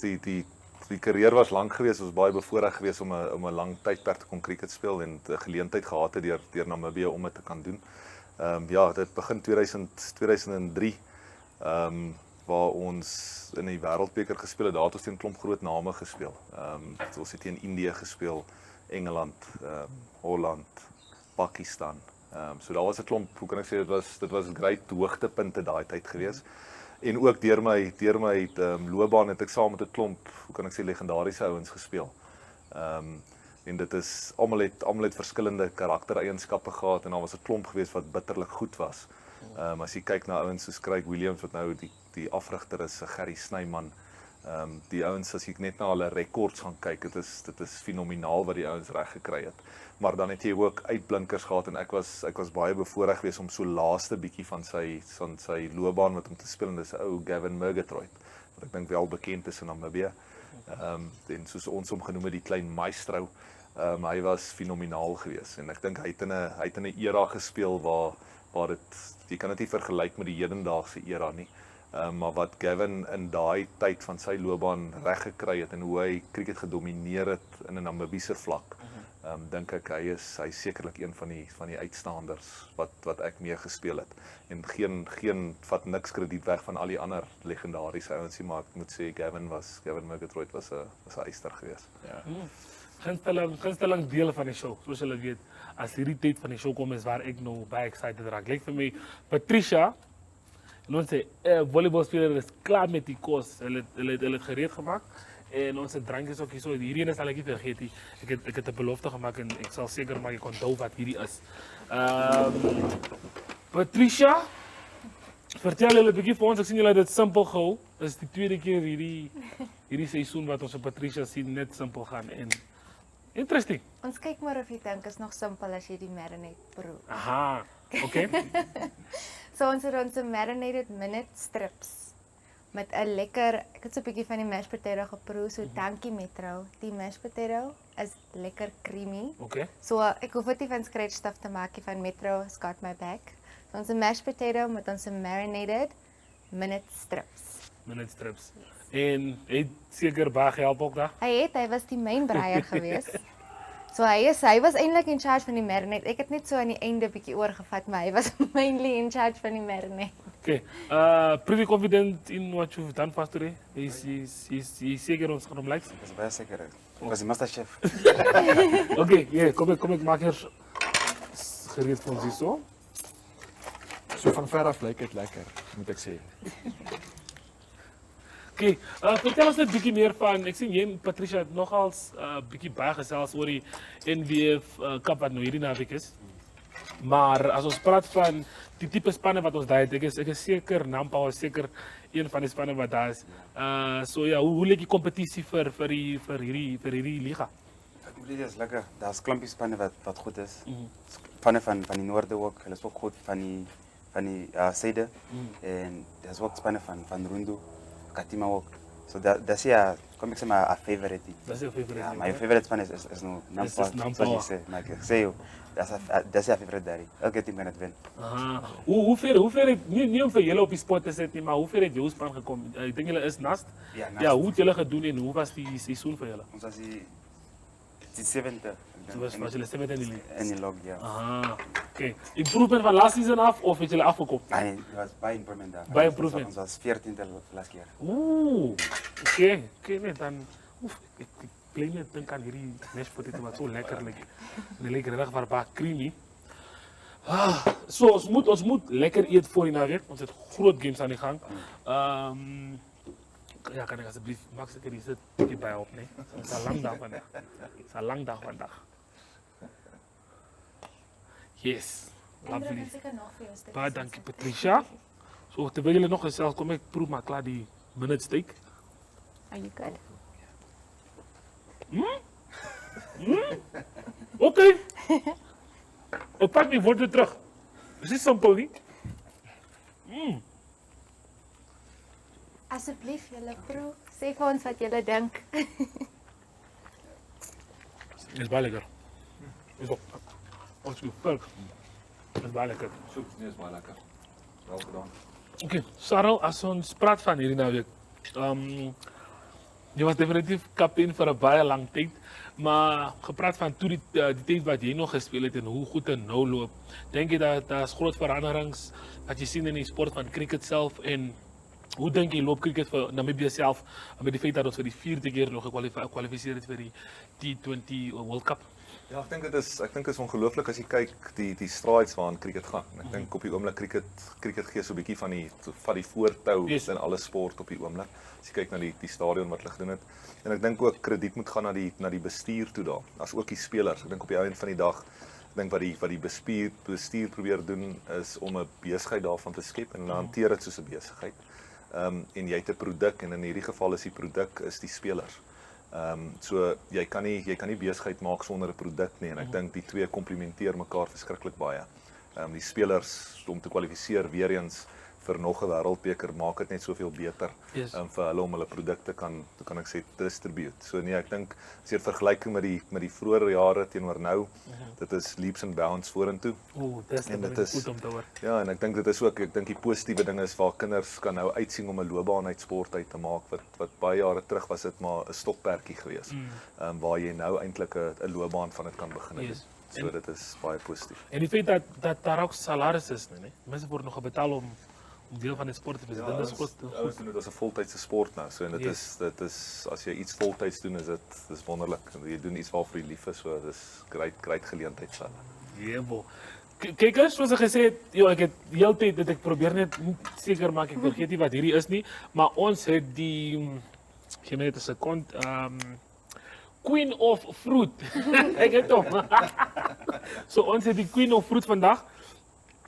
die karier was lank geweest, ons baie bevoorreg geweest om 'n lang tydperk te kon cricket speel en 'n geleentheid gehad het deur Namibia om dit te kan doen. Ja, dit begin 2003, waar ons in die wêreldbeker gespeel het. Daar het ons teen 'n klomp groot name gespeel. Ons het teen Indië gespeel, Engeland, Holland, Pakistan. So daar was 'n klomp, hoe kan ek sê, dit was 'n great hoogtepunte daai tyd geweest. En ook deur my loopbaan het ek saam met 'n klomp, hoe kan ek sê, legendariese ouens gespeel. En dit is almal het verskillende karaktereienskappe gehad en daar was 'n klomp geweest wat bitterlik goed was. As jy kyk na ouens soos Craig Williams wat nou die afrigter is, Gerry Snyman, die ouens as jy net na hulle rekords gaan kyk, dit is fenomenaal wat die ouens reg gekry het. Maar dan het jy ook uitblinkers gehad en ek was baie bevoorreg geweest om so laaste bietjie van sy loopbaan met hom te speel en dis ou Gavin Murgatroyd, wat ek dink wel bekend is in Namibia. En soos ons hom genoem het, die klein maestro. Hy was fenomenaal geweest en ek dink hy het in 'n era gespeel waar jy kan dit nie vergelyk met die hedendaagse era nie. Maar wat Gavin in daai tyd van sy loopbaan reg gekry het en hoe hy cricket gedomineer het in 'n Namibiese vlak, dink ek hy is sekerlik een van die uitstaanders wat ek mee gespeel het. En geen vat niks krediet weg van al die ander legendariese ouens nie, maar ek moet sê Gavin Murgatroyd was 'n eyster geweest. Ja. Gunsteling deel van die show, soos julle weet, as hierdie tyd van die show kom is waar ek nou baie excited raak. Lyk vir my Patricia, en ons sê volleybalspeler is klaar met die kos. Hulle het gereed gemaak en ons het drankjies ook hier so. Hierdie ene sal ek nie vergeet nie. Ek het 'n belofte gemaak en ek sal seker maak ek onthou wat hierdie is. Patricia, vertel julle 'n bietjie vir ons. Ek sien julle het dit simpel gehou. Dit is die tweede keer hierdie seisoen wat ons op Patricia sien net simpel gaan en interesting. Ons kyk maar of jy dink is nog simpel as jy die marinade proe. Aha, okay. So ons het ons marinated minute strips met 'n lekker, ek het so 'n bietjie van die mashed potato geproe, so dankie Metro. Die mashed potato is lekker creamy. Okay. So ek hoef dit nie van scratch stuff te maak nie, van Metro has got my back. So ons mashed potato met ons marinated minute strips. Minute strips. En het seker baie gehelp ook daar? Hy was die main braaier geweest. So hy was eintlik in charge van die marinade. Ek het net so aan die einde bietjie oorgevat, maar hy was mainly in charge van die marinade. Okay. Pretty confident in what you've done for us today? Is seker ons gaan hom like? Dis baie seker. Was die master chef. Okay, yeah, kom ek maak hier gereed vir ons hier so. So van ver af lyk dit lekker, moet ek sê. Okay, vertel ons net 'n bietjie meer van, ek sien jy en Patricia het nogals bietjie baie gesels oor die NWF Cup wat nou hierdie naweek is. Maar as ons praat van die tipe spanne wat ons daar het, ek is seker Nampa is seker een van die spanne wat daar is. So ja, hoe lyk die kompetisie vir hierdie liga? Dit is lekker. Daar's klompie spanne wat goed is. Spanne van die noorde ook, hulle is ook goed van die suide. En daar's ook spanne van Rundu, Katima ook. So that's ja, kom ek sê maar 'n favorite. Dis jou favorite. Ja, my favorite span is nou Nampa. Soos jy sê, maar ek sê jou, that's ja favorite daar. Elke team kan dit wen. Aha. Hoe ver het nie om vir julle op die spot te sit nie, maar hoe ver het jou span gekom? Ek dink julle is nast. Ja, hoe het julle gedoen en hoe was die seisoen vir julle? Ons was die 7de. Was julle 7de in die league? In die log, ja. Aha. Okay. Improvement van last season af of het julle afgekom? Nee, het was by improvement daar. By improvement. Ons was 14de last keer. Okay, net dan. Ek bly net dink aan hierdie mashed potato wat so lekker lyk. Dit lyk regtig waar baie creamy. So ons moet lekker eet voor die naweek. Ons het groot games aan die gang. Ja, kan ek asseblief Max ek hier sit bietjie by op, nee. Dit is 'n lang dag vandag. Dit is 'n lang dag vandag. Yes. Lovely. Baie dankie Patricia. So terwyl julle nog gesels, kom ek proef maar klaar die minute steak. Are you good? Okay. Ek pak die woorde terug. Dis nie simpel nie. Asseblief julle proe. Sê vir ons wat julle dink. Dis baie lekker. Is op. Ons moet perk. Dis baie lekker. Soep, nee, is baie lekker. Wel gedaan. Okay, Sarel, as ons praat van hierdie naweek. Jy was definitief kaptein vir 'n baie lang tyd, maar gepraat van toe die tyd wat jy nog gespeel het en hoe goed dit nou loop. Dink jy dat daar's groot veranderings wat jy sien in die sport van cricket self en hoe dink jy loop cricket vir Namibië self met die feit dat ons vir die 4de keer nog gekwalifiseer het vir die T20 World Cup? Ja, ek dink dit is ongelooflik as jy kyk die strides waaraan cricket gaan. Ek dink op die oomblik cricket gee so 'n bietjie van die voortou in alle sport op die oomblik. As jy kyk na die stadion wat hulle gedoen het. En ek dink ook krediet moet gaan na die bestuur toe daar. As ook die spelers. Ek dink op die einde van die dag, ek dink wat die bestuur probeer doen is om 'n besigheid daarvan te skep en hulle hanteer dit soos 'n besigheid. En jy het 'n produk en in hierdie geval is die produk is die spelers. So jy kan nie besigheid maak sonder 'n produk nie en ek dink die twee komplementeer mekaar verskriklik baie. Die spelers om te kwalifiseer weer eens vir nog 'n wêreldbeker maak dit net soveel beter vir hulle om hulle produkte kan ek sê distribute. So nee, ek dink as jy vergelyking met die vroeë jare teenoor nou, dit is leaps and bounds vorentoe. Dis goed om te hoor. Ja, en ek dink dit is ook, ek dink die positiewe ding is waar kinders kan nou uitsien om 'n loopbaan uit sport uit te maak wat baie jare terug was dit maar 'n stokperdjie geweest. Waar jy nou eintlik 'n loopbaan van dit kan begin doen. So dit is baie positief. En die feit dat daar ook salarisse is, nee. Mense word nog betaal om deel van die sport te wees. Dit is goed. Ons doen dit as 'n voltydse sport nou. So en dit is as jy iets voltyds doen is dit wonderlik. Jy doen iets waarvoor jy lief is, so dis great geleentheid vir hulle. Jebo. Kykers, soos ek gesê het, ek het die hele tyd dat ek probeer net seker maak ek vergeet nie wat hierdie is nie, maar ons het die gee my net 'n sekond, Queen of Fruit. Ek het hom. So ons het die Queen of Fruit vandag.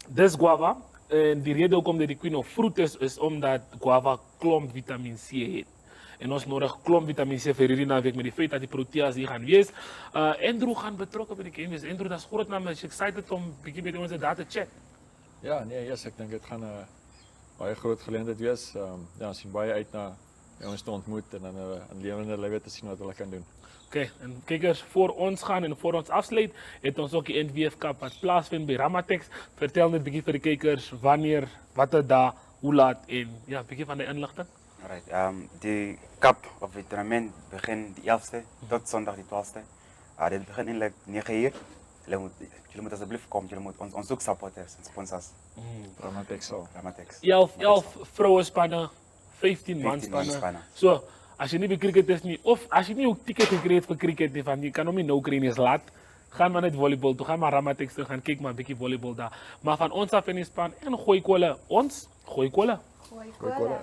Dis guava. En die rede hoekom dit die Queen of Fruit is omdat guava klomp Vitamiin C het. En ons nodig klomp Vitamiin C vir hierdie naweek met die feit dat die Proteas hier gaan wees. Andrew gaan betrokke by die game wees. Andrew, dis groot naam, is excited om bietjie met ons daar te chat. Ja, nee, ek dink dit gaan 'n baie groot geleentheid wees. Ons sien baie uit na ons te ontmoet en dan 'n lewende lywe te sien wat hulle kan doen. Okay, en kykers, voor ons gaan en voor ons afsluit, het ons ook die NWF Cup wat plaasvind by Ramatex. Vertel net bietjie vir die kykers wanneer, watter dag, hoe laat en ja, bietjie van die inligting. Alright, die Cup of die tournament begin die 11ste tot Sondag die 12ste. Dit begin eintlik 9:00. Julle moet asseblief kom, julle moet ons soek supporters en sponsors. Ramatex sal. Ramatex. 11 vroue spanne, 15 man spanne. So, as jy nie by cricket is nie, of as jy nie ook ticket gekry het vir cricket nie, van jy kan hom nie nou kry nie, is laat. Gaan maar net volleybal toe, gaan maar Ramatex toe, gaan kyk maar 'n bietjie volleybal daar. Maar van ons af in die span en gooi kolle, ons gooi kolle. Gooi kolle.